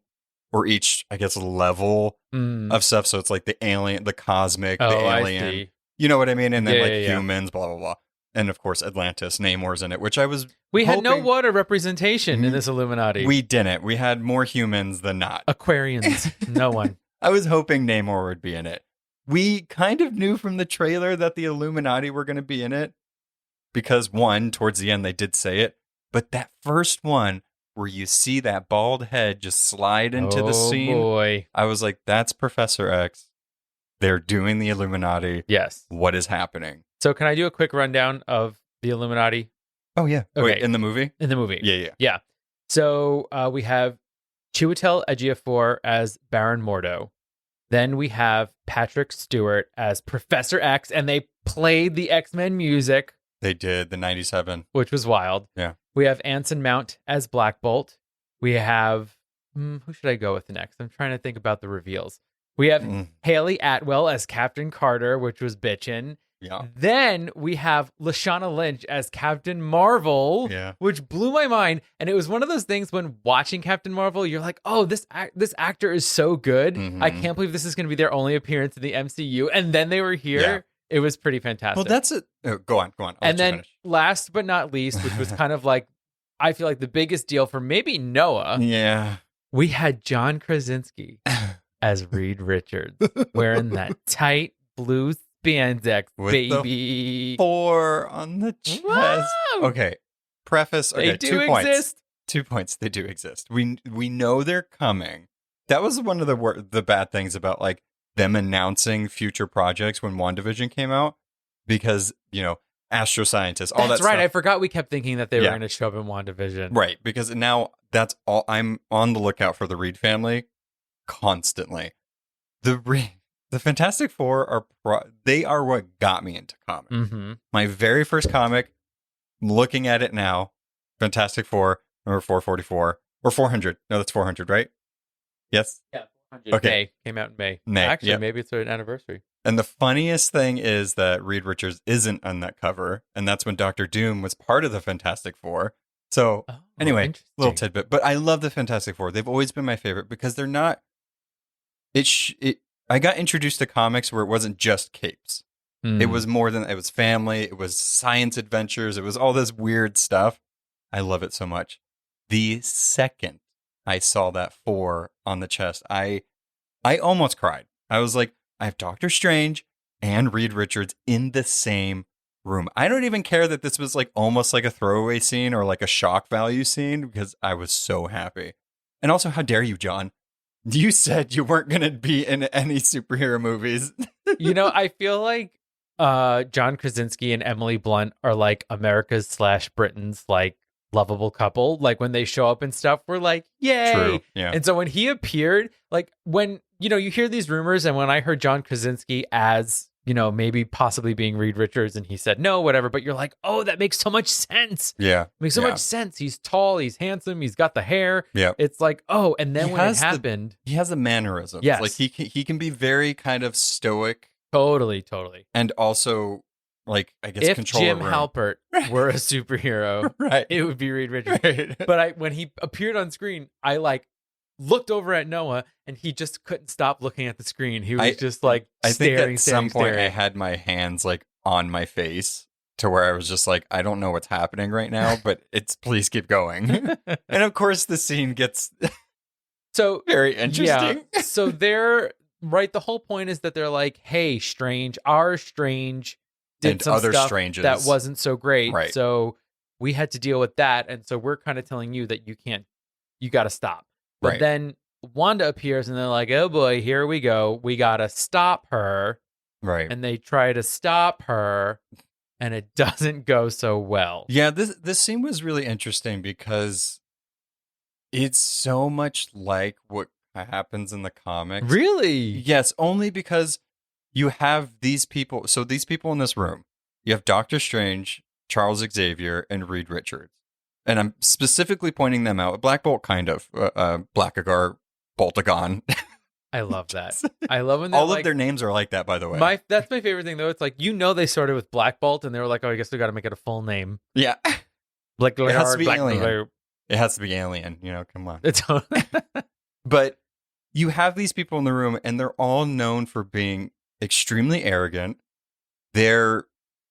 or each, I guess, level of stuff. So it's like the alien, the cosmic, the alien. You know what I mean? And then humans, blah, blah, blah. And of course, Atlantis, Namor's in it, which I was had no water representation in this Illuminati. We didn't. We had more humans than not. Aquarians. No one. I was hoping Namor would be in it. We kind of knew from the trailer that the Illuminati were going to be in it because, one, towards the end, they did say it. But that first one where you see that bald head just slide into the scene, boy. I was like, that's Professor X. They're doing the Illuminati. Yes. What is happening? So can I do a quick rundown of the Illuminati? Oh, yeah. Okay. Wait, in the movie? In the movie. Yeah. So we have Chiwetel Ejiofor as Baron Mordo. Then we have Patrick Stewart as Professor X, and they played the X-Men music. They did, the 97. Which was wild. Yeah. We have Anson Mount as Black Bolt. We have, who should I go with next? I'm trying to think about the reveals. We have Haley Atwell as Captain Carter, which was bitchin'. Yeah. Then we have Lashana Lynch as Captain Marvel, which blew my mind. And it was one of those things when watching Captain Marvel, you're like, oh, this actor is so good. I can't believe this is going to be their only appearance in the MCU. And then they were here. Yeah. It was pretty fantastic. Well, that's it. Oh, go on. And then last but not least, which was kind of like, I feel like the biggest deal for maybe Noah. Yeah. We had John Krasinski as Reed Richards wearing that tight blue spandex, with baby. The 4 on the chest. Whoa! Okay. Preface. Okay, they do exist. 2 points. They do exist. We know they're coming. That was one of the bad things about like them announcing future projects when WandaVision came out, because astroscientists, all that's that right. stuff. I forgot we kept thinking that they were going to show up in WandaVision. Right, because now that's all. I'm on the lookout for the Reed family constantly. The Fantastic Four they are what got me into comics. Mm-hmm. My very first comic, I'm looking at it now, Fantastic Four, number 444, or 400. No, that's 400, right? Yes? Yeah, 400. Okay. May. Came out in May. Actually, maybe it's an anniversary. And the funniest thing is that Reed Richards isn't on that cover, and that's when Doctor Doom was part of the Fantastic Four. So Oh, anyway, little interesting. tidbit. But I love the Fantastic Four. They've always been my favorite because they're not. I got introduced to comics where it wasn't just capes. It was more than, it was family. It was science adventures. It was all this weird stuff. I love it so much. The second I saw that 4 on the chest, I almost cried. I was like, I have Doctor Strange and Reed Richards in the same room. I don't even care that this was like almost like a throwaway scene or like a shock value scene because I was so happy. And also, how dare you, John? You said you weren't going to be in any superhero movies. You know, I feel like John Krasinski and Emily Blunt are like America's / Britain's like lovable couple. Like when they show up and stuff, we're like, yay. True. Yeah. And so when he appeared, like when, you know, you hear these rumors, and when I heard John Krasinski as, you know, maybe possibly being Reed Richards, and he said no, whatever, but you're like, oh, that makes so much sense. Yeah. Makes so much sense. He's tall, he's handsome, he's got the hair. Yeah. It's like, oh, and then He when it has happened, he has a mannerism. Yes. Like he can be very kind of stoic totally. and also like, I guess, If control Jim a room. Halpert were a superhero, Right. it would be Reed Richards. Right. But when he appeared on screen, I like looked over at Noah, and he just couldn't stop looking at the screen. He was just like I think staring, at some point I staring. had my hands like on my face to where I was just like, I don't know what's happening right now, but please keep going. And of course the scene gets So very interesting. yeah, so they're right. The whole point is that they're like, "Hey, Strange, our Strange did And some other stuff Stranges. that wasn't so great, Right. so we had to deal with that, and so we're kind of telling you that you got to stop." But Right. then Wanda appears, and they're like, "Oh boy, here we go. We got to stop her." Right. And they try to stop her, and it doesn't go so well. Yeah, this scene was really interesting because it's so much like what happens in the comics. Really? Yes, only because you have these people. So these people in this room, you have Doctor Strange, Charles Xavier, and Reed Richards. And I'm specifically pointing them out. Black Bolt, kind of. Blackagar, Boltagon. I love that. I love when they're All like, of their names are like that, by the way. that's my favorite thing, though. It's like, you know, they started with Black Bolt, and they were like, oh, I guess we got to make it a full name. Yeah. Black It has to be Black Alien. It has to be Alien. Come on. It's But you have these people in the room, and they're all known for being extremely arrogant. They're,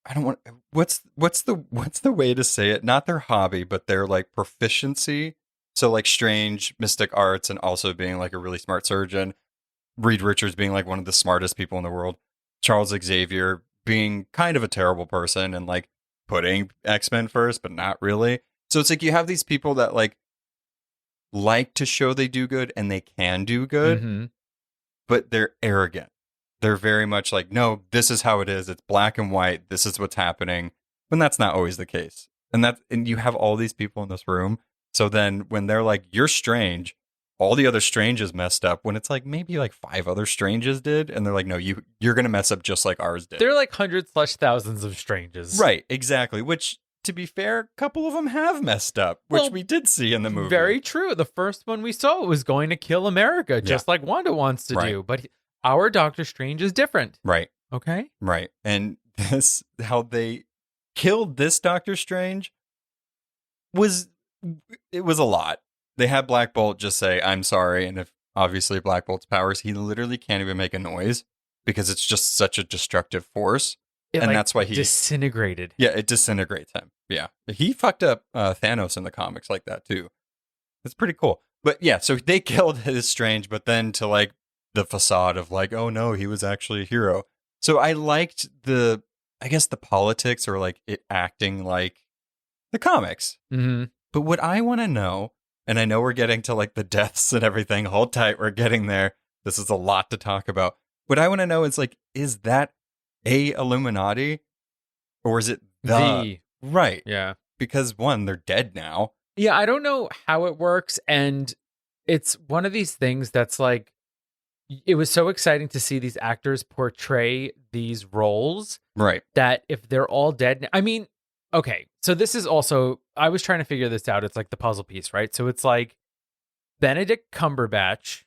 I don't want, what's the way to say it? Not their hobby, but their like proficiency. So like Strange, mystic arts, and also being like a really smart surgeon. Reed Richards being like one of the smartest people in the world. Charles Xavier being kind of a terrible person and like putting X-Men first, but not really. So it's like you have these people that like to show they do good and they can do good, Mhm. but they're arrogant. They're very much like, no, this is how it is. It's black and white. This is what's happening. When that's not always the case. And you have all these people in this room. So then when they're like, you're Strange, all the other Stranges messed up, when it's like maybe like 5 other Stranges did. And they're like, no, you're going to mess up just like ours did. They're like hundreds / thousands of Stranges. Right, exactly. Which, to be fair, a couple of them have messed up, which Well, we did see in the movie. Very true. The first one we saw was going to kill America, just like Wanda wants to Right. do. But our Doctor Strange is different. Right, Okay? right. And how they killed this Doctor Strange was a lot. They had Black Bolt just say, I'm sorry. And if obviously Black Bolt's powers, he literally can't even make a noise because it's just such a destructive force. And that's why he disintegrated. Yeah, it disintegrates him. Yeah. He fucked up Thanos in the comics like that too. It's pretty cool. But yeah, so they killed his Strange, but then to like the facade of like, oh no, he was actually a hero. So I liked the politics or like it acting like the comics. Mm-hmm. But what I want to know, and I know we're getting to like the deaths and everything, hold tight, we're getting there. This is a lot to talk about. What I want to know is like, is that a Illuminati or is it the right? Yeah. Because one, they're dead now. Yeah, I don't know how it works. And it's one of these things that's like, it was so exciting to see these actors portray these roles Right. that if they're all dead, I mean, okay, so this is also, I was trying to figure this out. It's like the puzzle piece, right? So it's like Benedict Cumberbatch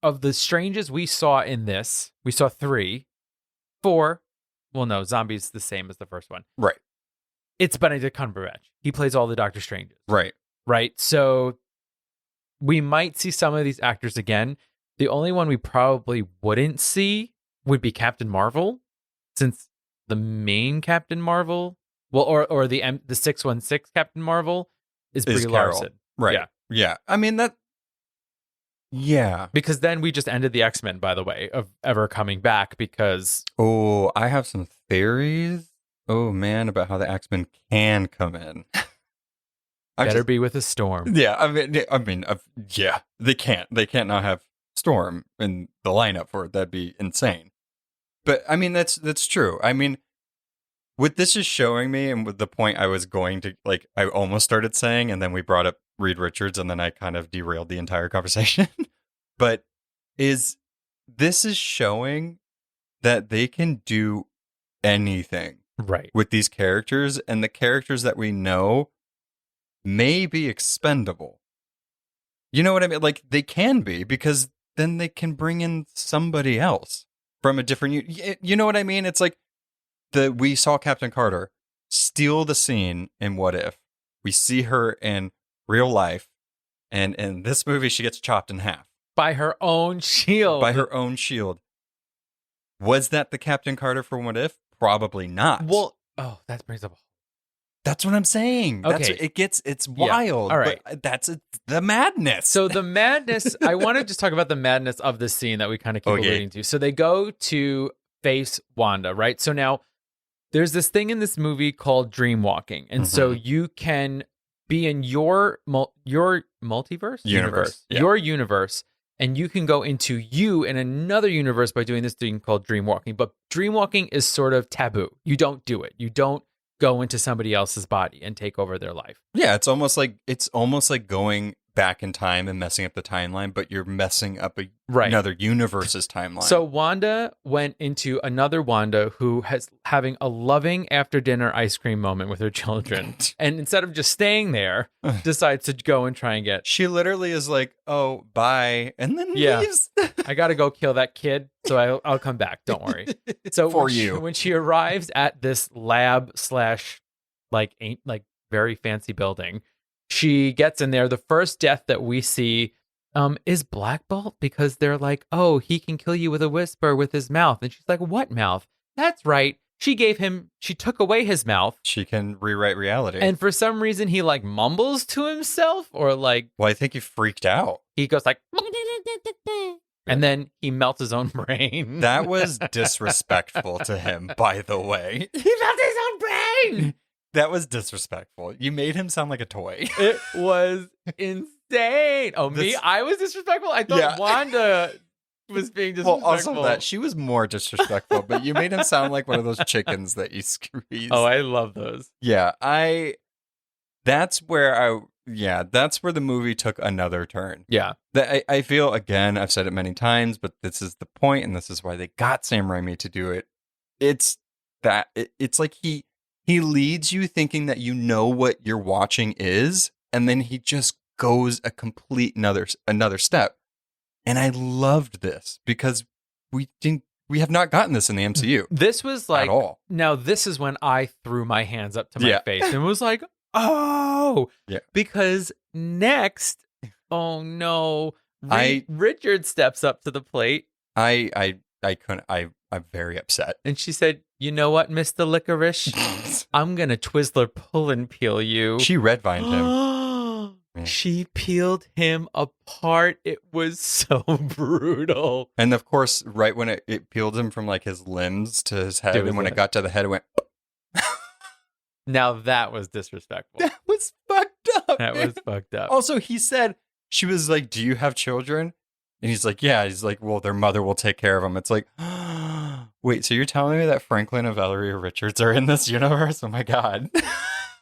of the Stranges we saw in this, we saw 3, 4. Well, no, Zombie's the same as the first one. Right. it's Benedict Cumberbatch. He plays all the Doctor Stranges. Right. Right? So we might see some of these actors again. The only one we probably wouldn't see would be Captain Marvel, since the main Captain Marvel, well, or the 616 Captain Marvel is Brie Carol. Larson. Right. Yeah. Yeah. I mean, that. Yeah. Because then we just ended the X-Men, by the way, of ever coming back because... Oh, I have some theories. Oh, man, about how the X-Men can come in. Better be with a storm. Yeah. Yeah. They can't. They can't not have Storm in the lineup for it. That'd be insane. But I mean, that's true. I mean, what this is showing me, and with the point I was going to, like, I almost started saying, and then we brought up Reed Richards, and then I kind of derailed the entire conversation. But this is showing that they can do anything Right. with these characters, and the characters that we know may be expendable. You know what I mean? Like, they can be, because then they can bring in somebody else from a different... You know what I mean? It's like we saw Captain Carter steal the scene in What If. We see her in real life, and in this movie, she gets chopped in half. By her own shield. By her own shield. Was that the Captain Carter from What If? Probably not. Well, that brings up... That's what I'm saying. Okay. It's wild. All right. But that's the madness. So the madness, I want to just talk about the madness of this scene that we kind of keep alluding to. So they go to face Wanda, right? So now there's this thing in this movie called dream walking. And so you can be in your multiverse? Universe. Yeah. Your universe. And you can go into you in another universe by doing this thing called dream walking. But dream walking is sort of taboo. You don't do it. You don't go into somebody else's body and take over their life. Yeah, it's almost like going back in time and messing up the timeline, but you're messing up another universe's timeline. So Wanda went into another Wanda who has having a loving after dinner ice cream moment with her children. And instead of just staying there, decides to go and try and get... She literally is like, oh, bye, and then leaves. I got to go kill that kid, so I'll come back. Don't worry. So when she arrives at this lab / like very fancy building, she gets in there. The first death that we see is Black Bolt, because they're like, oh, he can kill you with a whisper with his mouth. And she's like, what mouth? That's right. She took away his mouth. She can rewrite reality. And for some reason, he like mumbles to himself, or like... Well, I think he freaked out. He goes like... And then he melts his own brain. That was disrespectful to him, by the way. He melted his own brain! That was disrespectful. You made him sound like a toy. It was insane. Oh, me? I was disrespectful? I thought Wanda was being disrespectful. Well, also that she was more disrespectful, but you made him sound like one of those chickens that you squeeze. Oh, I love those. Yeah, that's where the movie took another turn. Yeah. I feel, again, I've said it many times, but this is the point, and this is why they got Sam Rami to do it. It's like he leads you thinking that you know what you're watching is, and then he just goes a complete another step. And I loved this because we have not gotten this in the MCU. This was like, at all. Now this is when I threw my hands up to my face and was like, oh, because next, oh no, Richard steps up to the plate. I couldn't. I'm very upset. And she said, you know what, Mr. Licorice? I'm going to Twizzler pull and peel you. She red vined him. She peeled him apart. It was so brutal. And of course, right when it peeled him from like his limbs to his head, and when it got to the head, it went... Now that was disrespectful. That was fucked up. That was fucked up. Also, he said, she was like, do you have children? And he's like, yeah. He's like, well, their mother will take care of them. It's like, wait, so you're telling me that Franklin and Valeria Richards are in this universe? Oh my God.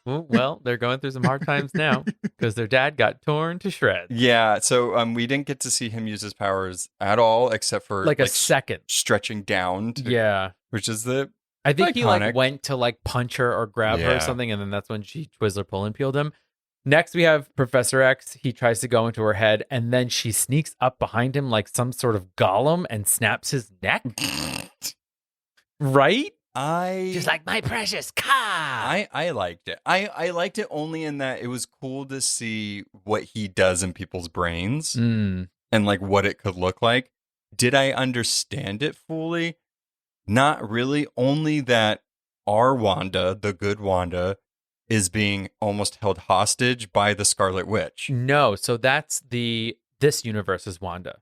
Well, they're going through some hard times now because their dad got torn to shreds. Yeah, so we didn't get to see him use his powers at all, except for like a second stretching down. Which is I think iconic. He like went to like punch her or grab her or something, and then that's when she Twizzler pull and peeled him. Next, we have Professor X. He tries to go into her head, and then she sneaks up behind him like some sort of golem and snaps his neck. Right? She's like, my precious car. I liked it. I liked it only in that it was cool to see what he does in people's brains and like what it could look like. Did I understand it fully? Not really. Only that our Wanda, the good Wanda, is being almost held hostage by the Scarlet Witch. No, so that's this universe's Wanda.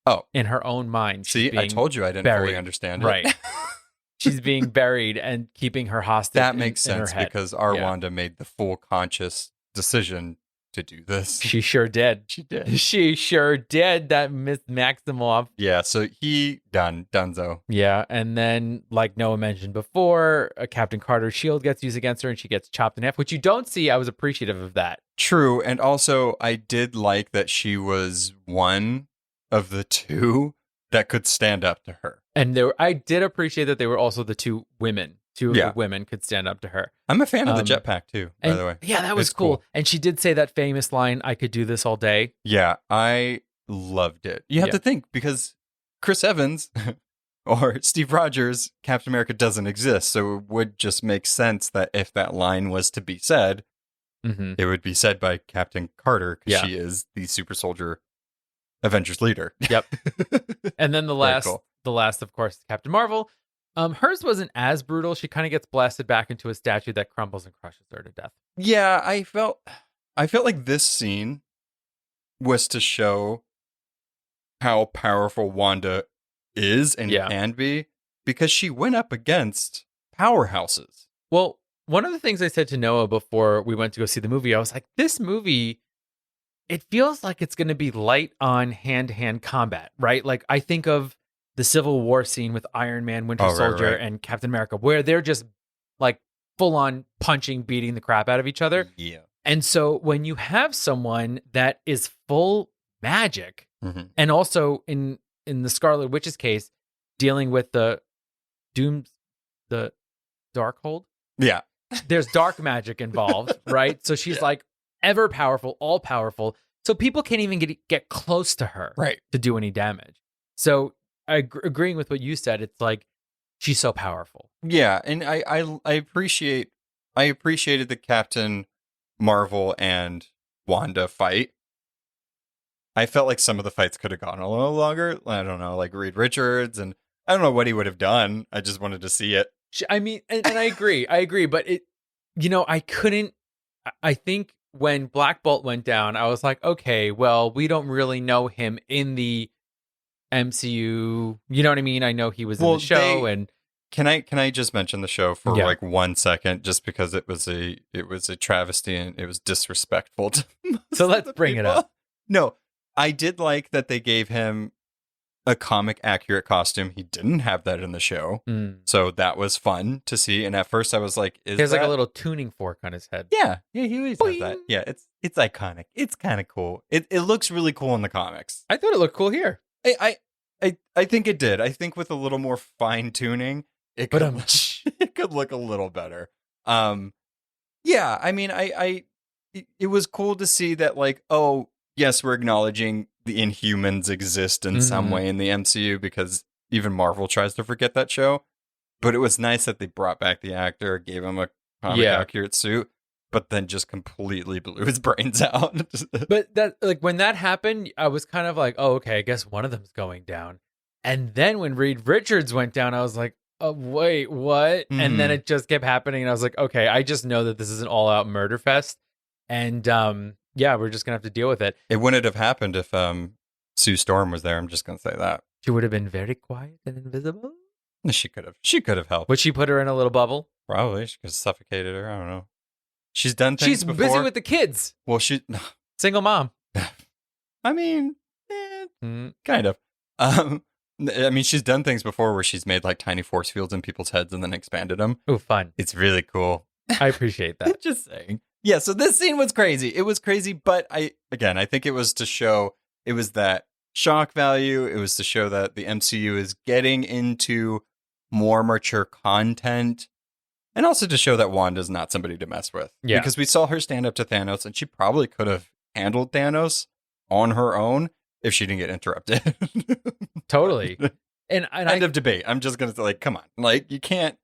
Oh. In her own mind. See, I told you I didn't fully understand it. Right. She's being buried and keeping her hostage. That makes in her sense head. because our Wanda made the full conscious decision to do this. She sure did. She did. She sure did. That Miss Maximoff. Yeah, so he donezo. Yeah, and then like Noah mentioned before, Captain Carter's shield gets used against her and she gets chopped in half, which you don't see. I was appreciative of that. True, and also I did like that she was one of the two that could stand up to her. And I did appreciate that they were also the two women. Two of the women could stand up to her. I'm a fan of the jetpack too, by the way. Yeah, that was cool. And she did say that famous line, I could do this all day. Yeah, I loved it. You have to think, because Chris Evans or Steve Rogers, Captain America doesn't exist. So it would just make sense that if that line was to be said, it would be said by Captain Carter because she is the super soldier Avengers leader. Yep. And then the last, of course, Captain Marvel. Hers wasn't as brutal. She kind of gets blasted back into a statue that crumbles and crushes her to death. Yeah, I felt like this scene was to show how powerful Wanda is and can be, because she went up against powerhouses. Well, one of the things I said to Noah before we went to go see the movie, I was like, this movie, it feels like it's going to be light on hand-to-hand combat, right? Like I think of the Civil War scene with Iron Man, Winter Soldier, and Captain America, where they're just like full on punching, beating the crap out of each other. Yeah. And so when you have someone that is full magic, and also in the Scarlet Witch's case, dealing with the Darkhold. Yeah. There's dark magic involved, right? So she's like ever powerful, all powerful. So people can't even get close to her to do any damage. So agreeing with what you said, it's like she's so powerful. Yeah, and I appreciated the Captain Marvel and Wanda fight. I felt like some of the fights could have gone a little longer. I don't know, like Reed Richards, and I don't know what he would have done. I just wanted to see it. I mean, and I agree, but it, I couldn't. I think when Black Bolt went down, I was like, okay, well, we don't really know him in the MCU. You know what I mean? I know he was in the show, and can I just mention the show for like 1 second, just because it was a travesty and it was disrespectful to so let's bring it up. No, I did like that they gave him a comic accurate costume. He didn't have that in the show, so that was fun to see. And at first I was like, there's like a little tuning fork on his head. Yeah, he always has that. Yeah, it's iconic. It's kind of cool. It looks really cool in the comics. I thought it looked cool here. I think it did. I think with a little more fine tuning, it could look a little better. Yeah, I mean, it was cool to see that, like, oh yes, we're acknowledging the Inhumans exist in some way in the MCU, because even Marvel tries to forget that show. But it was nice that they brought back the actor, gave him a comic accurate suit, but then just completely blew his brains out. But that, like, when that happened, I was kind of like, oh, okay, I guess one of them's going down. And then when Reed Richards went down, I was like, oh, wait, what? And then it just kept happening. And I was like, okay, I just know that this is an all out murder fest. And yeah, we're just going to have to deal with it. It wouldn't have happened if Sue Storm was there. I'm just going to say that. She would have been very quiet and invisible. She could have helped. Would she put her in a little bubble? Probably. She could have suffocated her. I don't know. She's done things She's before. busy with the kids. Well, single mom. I mean, kind of. I mean, she's done things before where she's made like tiny force fields in people's heads and then expanded them. Oh, fun. It's really cool. I appreciate that. Just saying. Yeah, so this scene was crazy. It was crazy, but I think it was to show, it was that shock value. It was to show that the MCU is getting into more mature content. And also to show that Wanda's not somebody to mess with. Yeah. Because we saw her stand up to Thanos, and she probably could have handled Thanos on her own if she didn't get interrupted. Totally. And End of debate. I'm just going to say, like, come on. Like, you can't.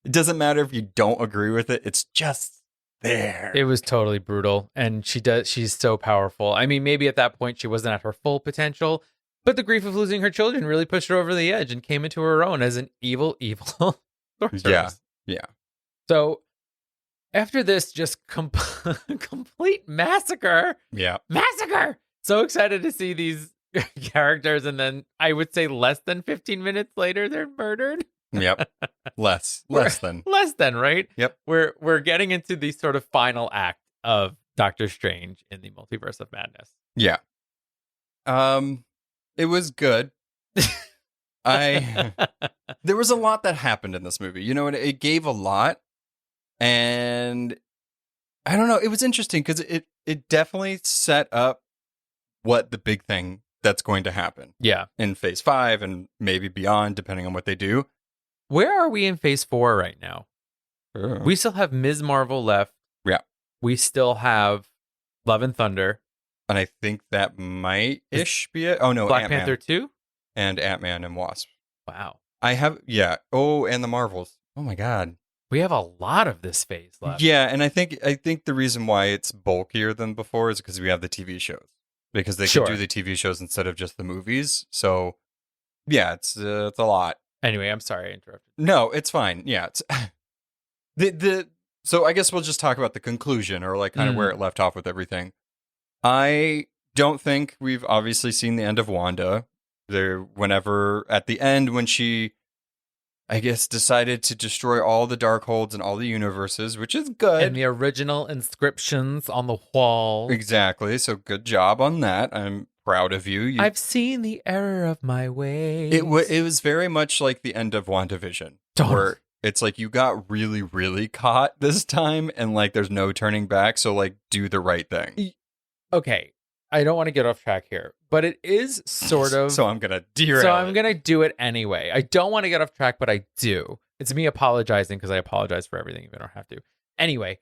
It doesn't matter if you don't agree with it. It's just there. It was totally brutal. And she's so powerful. I mean, maybe at that point she wasn't at her full potential, but the grief of losing her children really pushed her over the edge and came into her own as an evil sorceress. Yeah. So after this just complete massacre. Yeah. Massacre! So excited to see these characters, and then I would say less than 15 minutes later, they're murdered. Yep. Less than. Less than, right? Yep. We're getting into the sort of final act of Doctor Strange in the Multiverse of Madness. Yeah. It was good. There was a lot that happened in this movie. You know, it gave a lot. And I don't know, it was interesting because it definitely set up what the big thing that's going to happen. Yeah. In phase 5 and maybe beyond, depending on what they do. Where are we in phase 4 right now? Sure. We still have Ms. Marvel left. Yeah. We still have Love and Thunder. And I think that might-ish be it. Oh, no, Black Ant-Man. Panther 2? And Ant-Man and Wasp. Wow. Yeah. Oh, and the Marvels. Oh, my God. We have a lot of this phase left. Yeah, and I think the reason why it's bulkier than before is because we have the TV shows. Because they Sure. could do the TV shows instead of just the movies. So, yeah, it's a lot. Anyway, I'm sorry I interrupted. No, it's fine. Yeah, it's so I guess we'll just talk about the conclusion or like kind of where it left off with everything. I don't think we've obviously seen the end of Wanda. Whenever at the end when she, I guess, decided to destroy all the Darkholds and all the universes, which is good. And the original inscriptions on the wall. Exactly. So good job on that. I'm proud of you. I've seen the error of my ways. It was very much like the end of WandaVision. Totally. Where it's like you got really, really caught this time and like there's no turning back. So like do the right thing. Okay. I don't want to get off track here, but it is sort of. So I'm going to derail. So I'm going to do it anyway. I don't want to get off track, but I do. It's me apologizing because I apologize for everything if I don't have to. Anyway.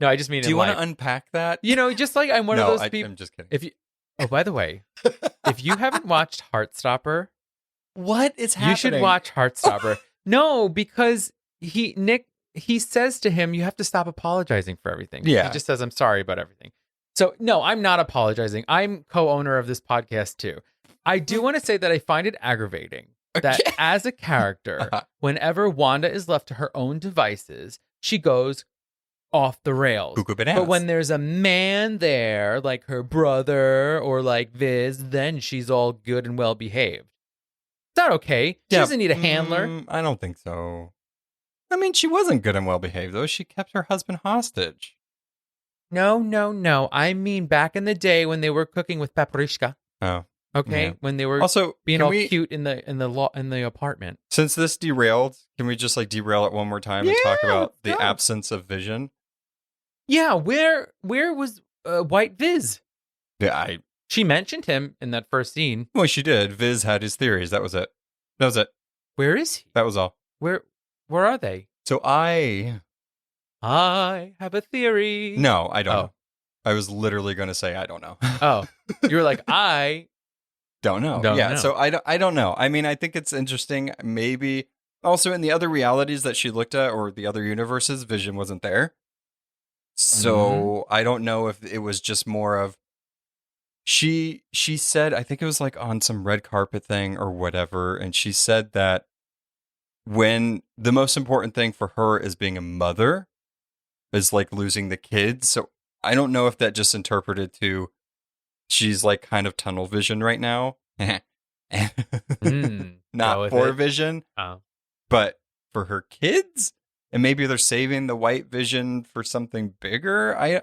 No, I just mean. Do you want to unpack that? You know, just like I'm one of those people. I'm just kidding. If you, oh, by the way, if you haven't watched Heartstopper, what is happening? you should watch Heartstopper. No, because he says to him, you have to stop apologizing for everything. Yeah. He just says, I'm sorry about everything. So no, I'm not apologizing. I'm co-owner of this podcast too. I do want to say that I find it aggravating that as a character, whenever Wanda is left to her own devices, she goes off the rails. Cuckoo bananas. But when there's a man there, like her brother or like Viz, then she's all good and well behaved. Is that okay? She doesn't need a handler. I don't think so. I mean, she wasn't good and well behaved, though. She kept her husband hostage. No. I mean, back in the day when they were cooking with paprika. Oh. Okay, Yeah. when they were Also, being all cute in the apartment. Since this derailed, can we just like derail it one more time and talk about the absence of Vision? Yeah, where was White Viz? Yeah, She mentioned him in that first scene. well, she did. Viz had his theories. That was it. Where is he? That was all. Where are they? So I have a theory. No, I don't Oh. know. I was literally going to say I don't know. Oh, you were like, I Don't know. Don't Yeah, know. so I don't know. I mean, I think it's interesting. Maybe also in the other realities that she looked at or the other universes, Vision wasn't there. So I don't know if it was just more of she said, I think it was like on some red carpet thing or whatever, and she said that when the most important thing for her is being a mother is like losing the kids. So I don't know if that just interpreted to she's like kind of tunnel vision right now. go Not with for it. Vision, Oh. but for her kids. And maybe they're saving the White Vision for something bigger. I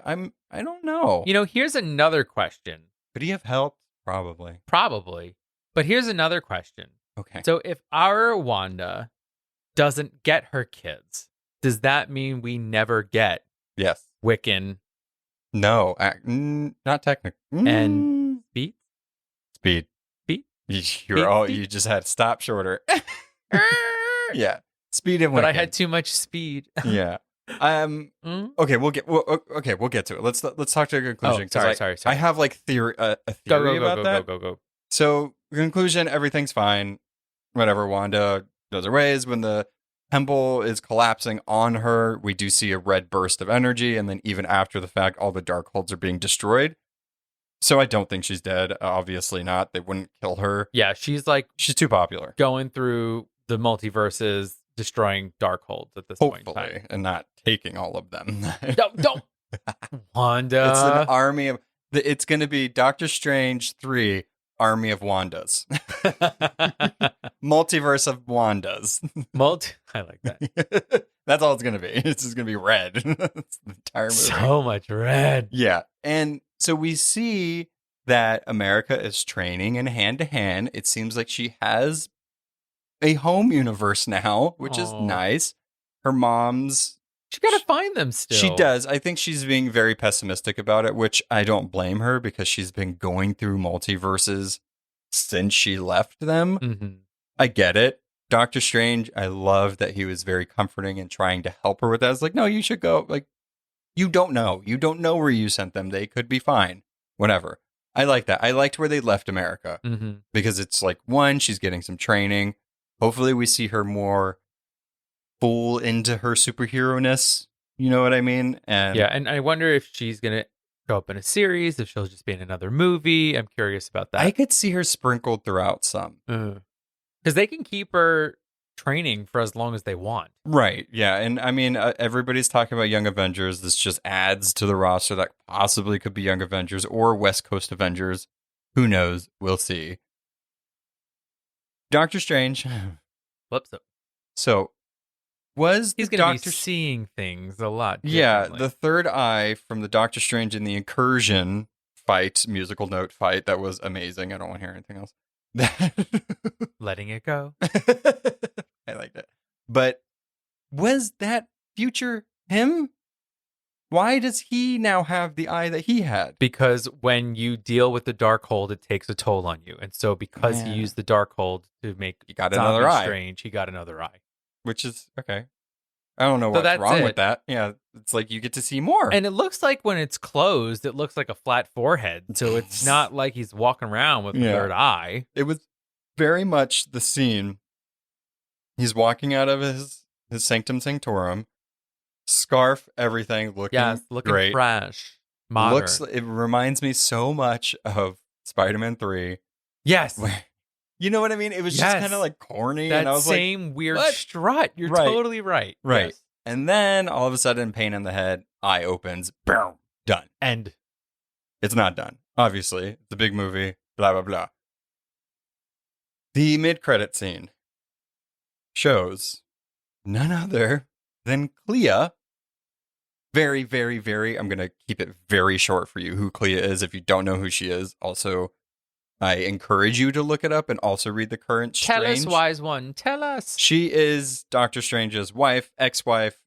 don't know. You know, here's another question. Could he have helped? Probably. Probably. But here's another question. Okay. So if our Wanda doesn't get her kids, does that mean we never get Yes. Wiccan No. Not technically. and Beat? Speed. Beat? You just had stop shorter. Yeah. Speed and But I Wiccan. had too much speed. Yeah. Mm? Okay, we'll get to it. Let's talk to a conclusion. 'cause sorry. I have like a Go, theory about that. go. So conclusion, everything's fine. Whatever. Wanda goes her ways when the temple is collapsing on her. We do see a red burst of energy, and then even after the fact, all the Darkholds are being destroyed. So I don't think she's dead. Obviously not. They wouldn't kill her. Yeah, she's like She's too popular. going through the multiverses, destroying Darkholds at this point in Hopefully, time. and not taking all of them. Don't. Wanda. It's an army of. It's going to be Doctor Strange 3, Army of Wandas. Multiverse of Wandas. I like that. That's all it's going to be. It's just going to be red. It's the entire movie. So much red. Yeah. And so we see that America is training in hand to hand. It seems like she has a home universe now, which is Aw. nice. Her mom's. She got to find them still. She does. I think she's being very pessimistic about it, which I don't blame her because she's been going through multiverses since she left them. Mm-hmm. I get it. Doctor Strange, I love that he was very comforting and trying to help her with that. I was like, no, you should go. Like, you don't know. You don't know where you sent them. They could be fine. Whatever. I like that. I liked where they left America Mm-hmm. because it's like, one, she's getting some training. Hopefully we see her more full into her superhero-ness. You know what I mean? And Yeah, and I wonder if she's going to show up in a series, if she'll just be in another movie. I'm curious about that. I could see her sprinkled throughout some. Because they can keep her training for as long as they want. Right. Yeah. And I mean, everybody's talking about Young Avengers. This just adds to the roster that possibly could be Young Avengers or West Coast Avengers. Who knows? We'll see. Doctor Strange. Whoops. So, was He's the going to be Doctor seeing things a lot Yeah, differently. the third eye from the Doctor Strange in the Incursion fight, musical note fight, that was amazing. I don't want to hear anything else. Letting it go. I liked it. But was that future him? Why does he now have the eye that he had? Because when you deal with the Darkhold, it takes a toll on you. And so because he Yeah. used the Darkhold to make He got Zombie another eye. Strange, he got another eye. Which is okay. I don't know So what's that's wrong it. with that. Yeah, it's like you get to see more. And it looks like when it's closed, it looks like a flat forehead. So it's not like he's walking around with a Yeah. third eye. It was very much the scene. He's walking out of his Sanctum Sanctorum, scarf, everything, looking Yeah, it's looking great. fresh. Modern. It reminds me so much of Spider-Man 3. yes. Where, you know what I mean? It was just Yes. kind of like corny, That and I was like, same weird what? strut. You're Right. totally right. right. Yes. And then all of a sudden, pain in the head, eye opens, boom, done. And It's not done. Obviously, it's a big movie, blah, blah, blah. The mid-credit scene shows none other than Clea. Very, very, very, I'm going to keep it very short for you who Clea is if you don't know who she is. Also, I encourage you to look it up and also read the current tell Strange. us, wise one. Tell us. She is Doctor Strange's wife, ex-wife.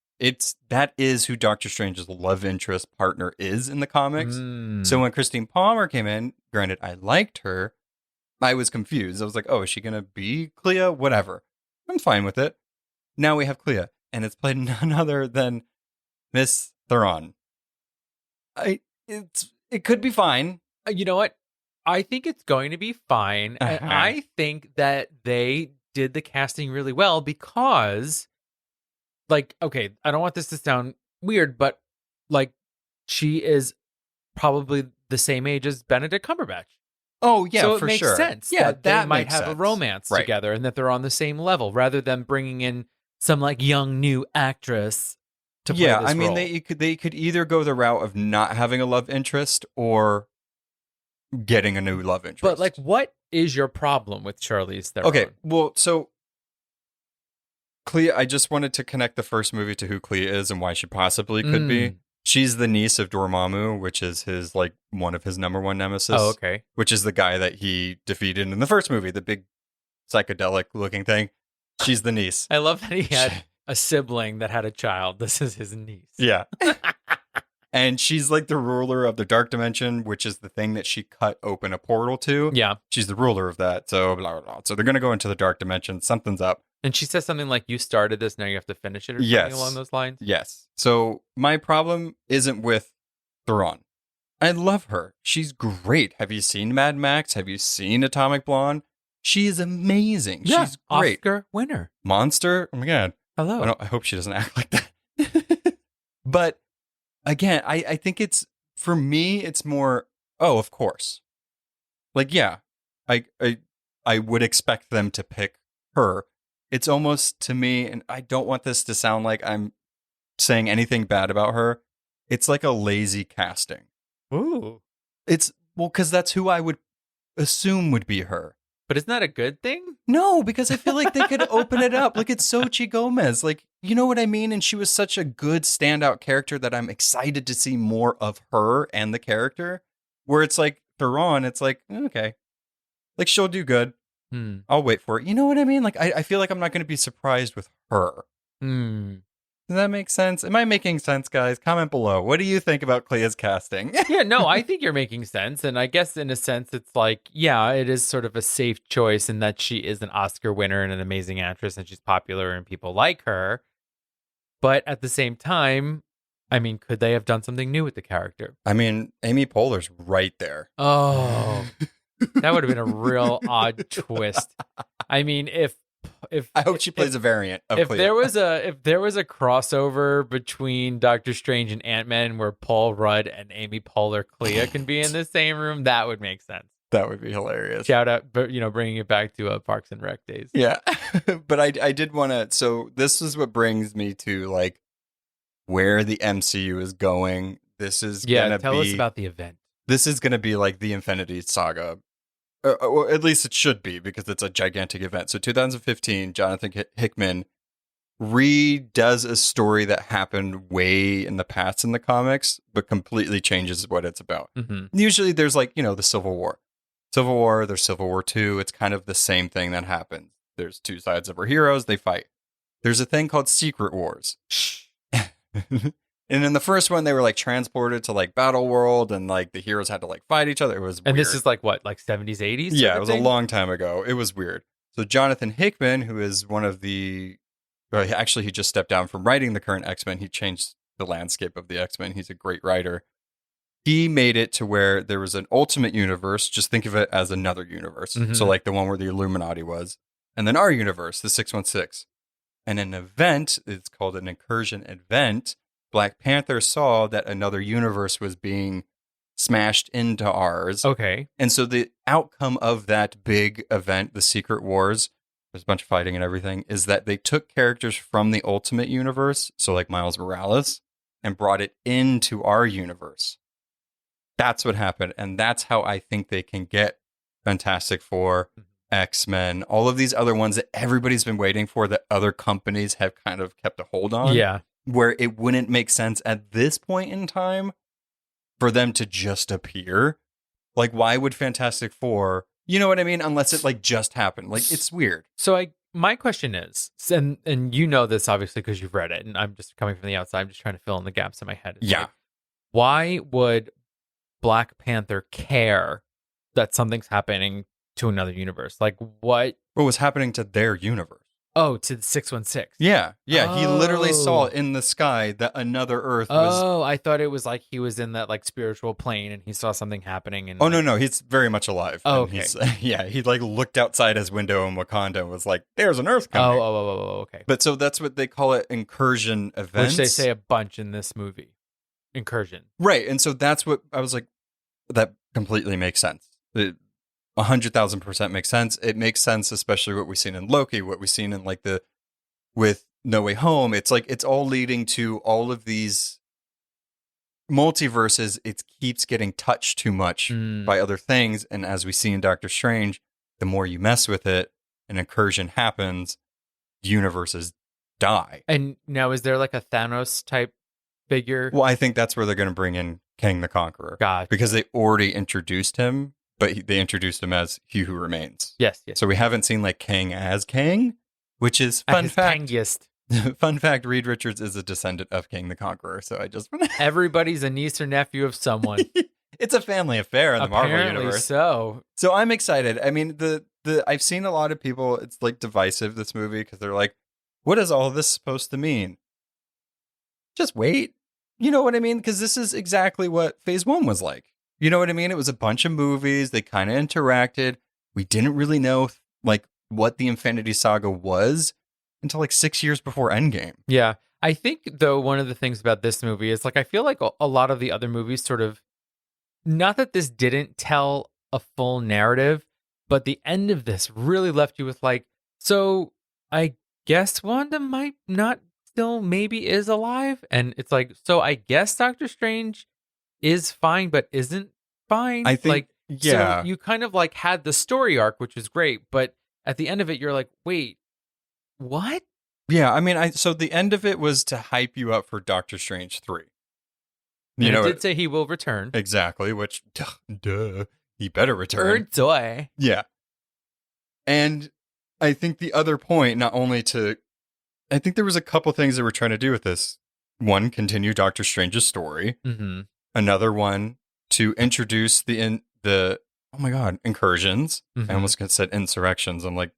That is who Doctor Strange's love interest partner is in the comics. Mm. So when Christine Palmer came in, granted, I liked her. I was confused. I was like, oh, is she going to be Clea? Whatever. I'm fine with it. Now we have Clea, and it's played none other than Miss Theron. It could be fine. You know what? I think it's going to be fine. And Uh-huh. I think that they did the casting really well because, like, okay, I don't want this to sound weird, but like, she is probably the same age as Benedict Cumberbatch. Oh, yeah, so it for makes sure. sense Yeah, that they might makes have a sense. romance Right. together and that they're on the same level rather than bringing in some like young new actress to play Yeah, this I mean, role. they could either go the route of not having a love interest or getting a new love interest. But like, what is your problem with Charlize Theron? okay, well, so Clea, I just wanted to connect the first movie to who Clea is and why she possibly could be. She's the niece of Dormammu, which is his like one of his number one nemesis. Oh, okay. Which is the guy that he defeated in the first movie, the big psychedelic looking thing. She's the niece. I love that he had a sibling that had a child. This is his niece. Yeah. And she's like the ruler of the dark dimension, which is the thing that she cut open a portal to. Yeah. She's the ruler of that. So blah, blah, blah. So they're going to go into the dark dimension. Something's up. And she says something like, you started this, now you have to finish it or something Yes. along those lines. Yes. So my problem isn't with Theron. I love her. She's great. Have you seen Mad Max? Have you seen Atomic Blonde? She is amazing. Yeah, She's great. Oscar winner. Monster. Oh my God. Hello. I hope she doesn't act like that. But again, I think it's, for me, it's more, oh, of course. Like, yeah, I would expect them to pick her. It's almost, to me, and I don't want this to sound like I'm saying anything bad about her. It's like a lazy casting. Ooh. It's, well, because that's who I would assume would be her. But isn't that a good thing? No, because I feel like they could open it up. Look at Xochitl Gomez. Like, you know what I mean? And she was such a good standout character that I'm excited to see more of her and the character. Where it's like, Theron, it's like, okay. Like, she'll do good. I'll wait for it. You know what I mean? Like, I feel like I'm not going to be surprised with her. Does that make sense? Am I making sense, guys? Comment below. What do you think about Clea's casting? Yeah, no, I think you're making sense. And I guess in a sense, it's like, yeah, it is sort of a safe choice in that she is an Oscar winner and an amazing actress and she's popular and people like her. But at the same time, I mean, could they have done something new with the character? I mean, Amy Poehler's right there. Oh, that would have been a real odd twist. I mean, if I hope she plays a variant of if Clea. there was a crossover between Doctor Strange and Ant-Man where Paul Rudd and Amy Poehler Clea can be in the same room, that would make sense. That would be hilarious. Shout out, but bringing it back to Parks and Rec days. Yeah. But I did want to, so this is what brings me to like where the MCU is going. This is going to be, tell us about the event. This is going to be like the Infinity Saga. Or at least it should be, because it's a gigantic event. So 2015, Jonathan Hickman redoes a story that happened way in the past in the comics, but completely changes what it's about. Usually there's like, the Civil War. There's Civil War II. It's kind of the same thing that happens. There's two sides of our heroes. They fight. There's a thing called Secret Wars. And in the first one, they were like transported to like Battle World, and like the heroes had to like fight each other. It was and weird. this is like what, like 70s, 80s? Yeah, it was a long time ago. It was weird. So Jonathan Hickman, who is one of the, actually he just stepped down from writing the current X-Men. He changed the landscape of the X-Men. He's a great writer. He made it to where there was an ultimate universe. Just think of it as another universe. So like the one where the Illuminati was, and then our universe, the 616, and an event. It's called an incursion event. Black Panther saw that another universe was being smashed into ours. Okay. And so the outcome of that big event, the Secret Wars, there's a bunch of fighting and everything, is that they took characters from the Ultimate Universe, so like Miles Morales, and brought it into our universe. That's what happened. And that's how I think they can get Fantastic Four, X-Men, all of these other ones that everybody's been waiting for, that other companies have kind of kept a hold on. Yeah. Where it wouldn't make sense at this point in time for them to just appear. Like, why would Fantastic Four, you know what I mean? Unless it like just happened. Like, it's weird. So my question is, and you know this obviously because you've read it, and I'm just coming from the outside. I'm just trying to fill in the gaps in my head. It's Yeah. like, why would Black Panther care that something's happening to another universe? Like, what was happening to their universe? Oh, to the 616. Yeah. He literally saw Oh. in the sky that another Earth was. Oh, I thought it was like he was in that like spiritual plane and he saw something happening. And Oh, no, he's very much alive. Oh, And okay. he like looked outside his window in Wakanda and was like, there's an Earth coming. Okay. But so that's what they call it, incursion events. Which they say a bunch in this movie. Incursion. Right. And so that's what I was like, that completely makes sense. 100,000% makes sense. It makes sense, especially what we've seen in Loki, what we've seen in like with No Way Home. It's like, it's all leading to all of these multiverses. It keeps getting touched too much by other things. And as we see in Doctor Strange, the more you mess with it, an incursion happens, universes die. And now is there like a Thanos type figure? Well, I think that's where they're going to bring in Kang the Conqueror. Gotcha. Because they already introduced him, but they introduced him as He Who Remains. Yes. So we haven't seen like Kang as Kang, which is fun fact. Kangiest. Fun fact: Reed Richards is a descendant of King the Conqueror. So I just Everybody's a niece or nephew of someone. It's a family affair in the Marvel Apparently universe. so. So I'm excited. I mean, the I've seen a lot of people. It's like divisive, this movie, because they're like, "What is all this supposed to mean?" Just wait. You know what I mean? Because this is exactly what Phase 1 was like. You know what I mean? It was a bunch of movies. They kind of interacted. We didn't really know like what the Infinity Saga was until like 6 years before Endgame. Yeah. I think, though, one of the things about this movie is, like, I feel like a lot of the other movies sort of, not that this didn't tell a full narrative, but the end of this really left you with, like, so I guess Wanda might not still maybe is alive. And it's like, so I guess Doctor Strange is fine, but isn't fine. I think, like, yeah. So you kind of like had the story arc, which was great, but at the end of it, you're like, wait, what? Yeah, I mean, so the end of it was to hype you up for Doctor Strange 3. And it did say he will return. Exactly, which, duh, he better return. Joy. Yeah. And I think the other point, not only I think there was a couple things that we're trying to do with this. One, continue Doctor Strange's story. Mm-hmm. Another one, to introduce oh my God, incursions. Mm-hmm. I almost said insurrections. I'm like,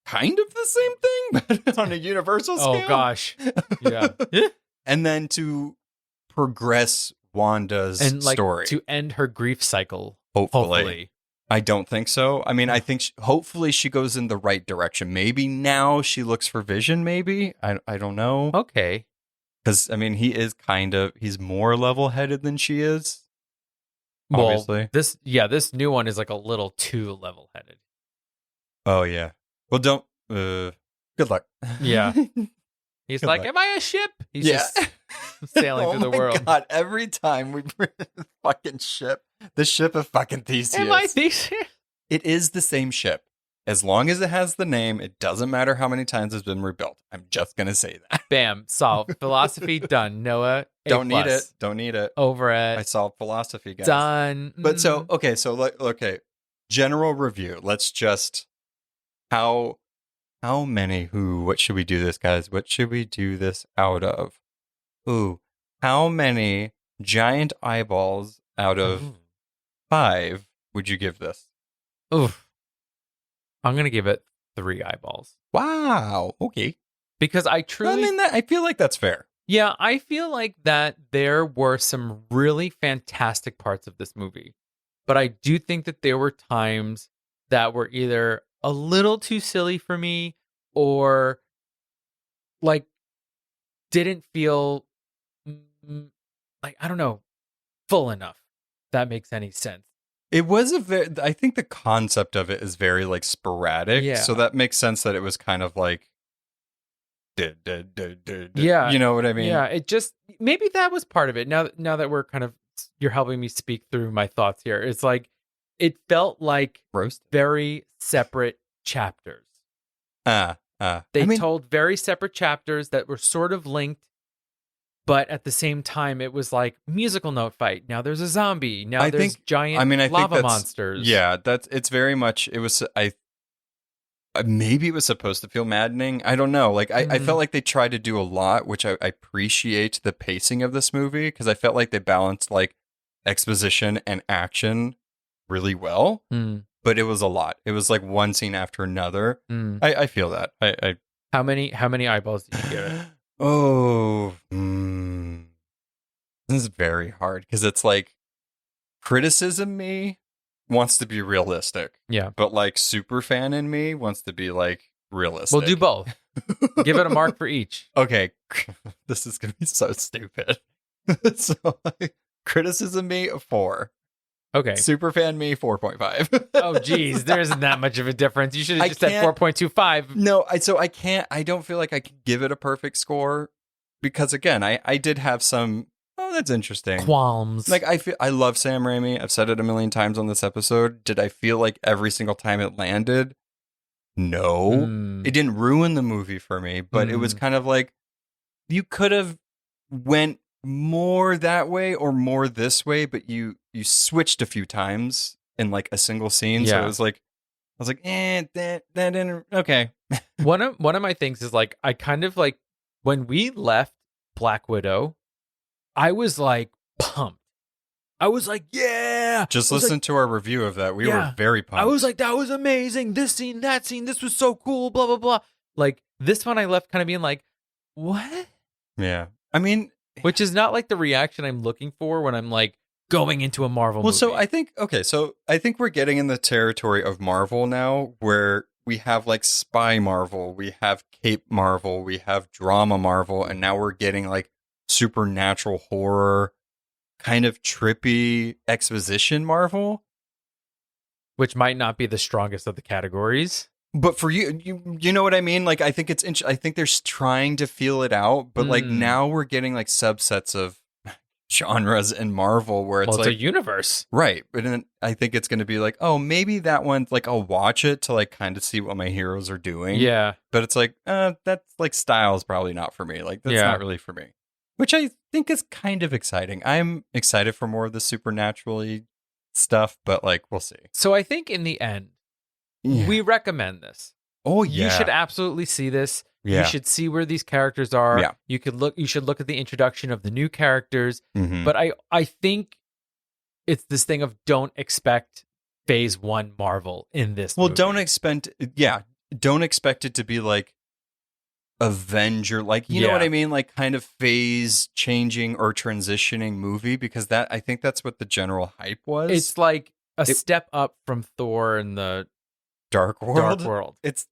kind of the same thing, but on a universal scale. Oh, gosh. Yeah. And then to progress Wanda's And like story. to end her grief cycle. Hopefully. I don't think so. I mean, I think hopefully she goes in the right direction. Maybe now she looks for Vision, maybe. I don't know. Okay. Because, I mean, he's more level-headed than she is. Obviously. Well, this new one is like a little too level-headed. Oh, yeah. Well, don't. Good luck. Yeah. He's Good like, luck. am I a ship? He's Yeah. just sailing through the world. Oh, my God. Every time we bring the fucking ship, the ship of fucking Theseus. Am I Theseus? It is the same ship. As long as it has the name, it doesn't matter how many times it's been rebuilt. I'm just going to say that. Bam. Solved. Philosophy done. Noah. Don't need A+. it. Don't need it. Over I it. solved philosophy, guys. Done. But so, okay. General review. Let's just, how many, what should we do this, guys? What should we do this out of? Ooh, how many giant eyeballs out of 5 would you give this? Oof. I'm going to give it 3 eyeballs. Wow. Okay. Because I truly... I feel like that's fair. Yeah, I feel like that there were some really fantastic parts of this movie. But I do think that there were times that were either a little too silly for me or like didn't feel like, I don't know, full enough. If that makes any sense. It was I think the concept of it is very like sporadic. Yeah. So that makes sense that it was kind of like, yeah. You know what I mean? Yeah, it just, maybe that was part of it. Now that we're kind of, you're helping me speak through my thoughts here. It's like, it felt like very separate chapters. They told very separate chapters that were sort of linked, but at the same time, it was like musical note fight. Now there's a zombie. Now there's giant lava monsters. Yeah, it's very much, it was, maybe it was supposed to feel maddening. I don't know. Like, I felt like they tried to do a lot, which I appreciate the pacing of this movie, because I felt like they balanced like exposition and action really well. But it was a lot. It was like one scene after another. I feel that. How many eyeballs did you give it? Oh, this is very hard because it's like criticism me wants to be realistic. Yeah. But like super fan in me wants to be like realistic. We'll do both. Give it a mark for each. Okay. This is going to be so stupid. So like, criticism me, 4. Okay. Superfan me, 4.5. Oh, geez. There isn't that much of a difference. You should have just said 4.25. No, I don't feel like I could give it a perfect score because, again, I did have some, that's interesting. Qualms. Like, I love Sam Rami. I've said it a million times on this episode. Did I feel like every single time it landed? No. It didn't ruin the movie for me, but it was kind of like, you could have went more that way or more this way, but you switched a few times in like a single scene. So it was like, I was like, that didn't, okay. One of my things is like, I kind of like, when we left Black Widow, I was like pumped. I was like, yeah. Just listen to our review of that. We were very pumped. I was like, that was amazing. This scene, that scene, this was so cool, blah, blah, blah. Like this one I left kind of being like, what? Yeah. I mean, which is not like the reaction I'm looking for when I'm like going into a Marvel movie. So I think we're getting in the territory of Marvel now where we have like spy Marvel, we have cape Marvel, we have drama Marvel, and now we're getting like supernatural horror, kind of trippy exposition Marvel. Which might not be the strongest of the categories. But for you know what I mean? Like, I think I think they're trying to feel it out, but like now we're getting like subsets of genres in Marvel where it's it's like a universe. Right. But then I think it's going to be like, oh, maybe that one, like I'll watch it to like kind of see what my heroes are doing. Yeah. But it's like, that's like style's probably not for me. Like, that's not really for me. Which I think is kind of exciting. I'm excited for more of the supernaturally stuff, but like, we'll see. So I think in the end, we recommend this. Oh, yeah. You should absolutely see this. Yeah. You should see where these characters are. Yeah. You should look at the introduction of the new characters. Mhm. But I think it's this thing of don't expect phase 1 Marvel in this movie. Don't expect it to be like Avenger, like, you know what I mean? Like kind of phase changing or transitioning movie, because I think that's what the general hype was. It's like a step up from Thor and the Dark World. It's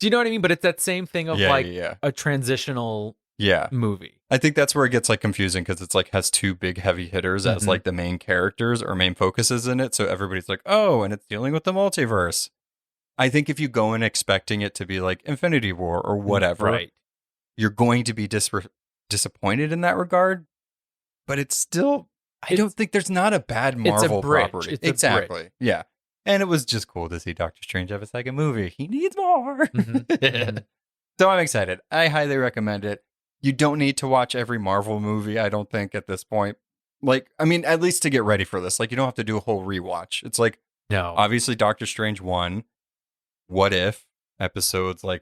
do you know what I mean? But it's that same thing of a transitional Yeah. movie. I think that's where it gets like confusing because it's like has two big heavy hitters as like the main characters or main focuses in it. So everybody's like, oh, and it's dealing with the multiverse. I think if you go in expecting it to be like Infinity War or whatever, you're going to be disappointed in that regard. But it's still, I don't think there's not a bad Marvel property. Exactly. Yeah. And it was just cool to see Doctor Strange have a second movie. He needs more. So I'm excited. I highly recommend it. You don't need to watch every Marvel movie, I don't think, at this point. Like, I mean, at least to get ready for this. Like, you don't have to do a whole rewatch. It's like, obviously, Doctor Strange 1, What If, episodes, like...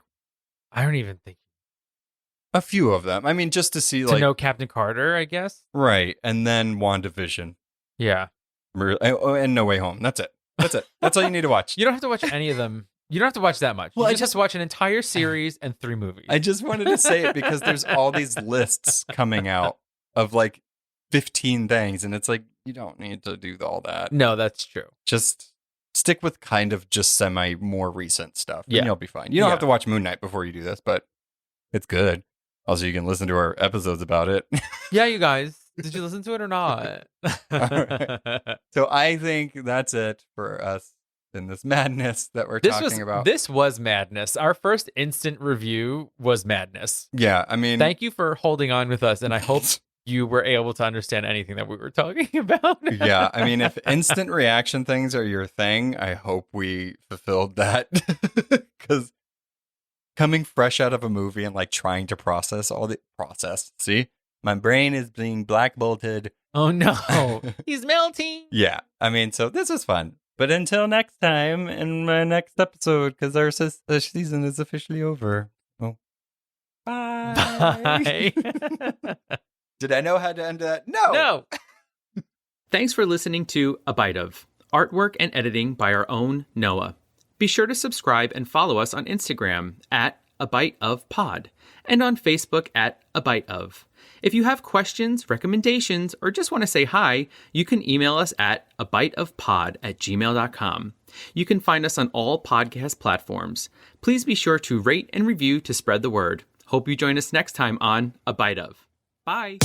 I don't even think... A few of them. I mean, just to see, to know Captain Carter, I guess? Right. And then WandaVision. Yeah. And No Way Home. That's it. That's all you need to watch. You don't have to watch any of them. You don't have to watch that much. You just have to watch an entire series and 3 movies. I just wanted to say it because there's all these lists coming out of like 15 things. And it's like, you don't need to do all that. No, that's true. Just stick with kind of just semi more recent stuff. Yeah. And you'll be fine. You don't have to watch Moon Knight before you do this, but it's good. Also, you can listen to our episodes about it. Yeah, you guys. Did you listen to it or not? Right. So I think that's it for us in this madness that we're talking about. This was madness. Our first instant review was madness. Yeah, I mean... Thank you for holding on with us, and I hope you were able to understand anything that we were talking about. Yeah, I mean, if instant reaction things are your thing, I hope we fulfilled that. Because coming fresh out of a movie and like trying to process see? My brain is being black bolted. Oh no, he's melting. Yeah, I mean, so this was fun. But until next time in my next episode, because our season is officially over. Oh, bye. Did I know how to end that? No. Thanks for listening to A Bite of, artwork and editing by our own Noah. Be sure to subscribe and follow us on Instagram at A Bite of Pod and on Facebook at A Bite of. If you have questions, recommendations, or just want to say hi, you can email us at abiteofpod@gmail.com. You can find us on all podcast platforms. Please be sure to rate and review to spread the word. Hope you join us next time on A Bite of. Bye!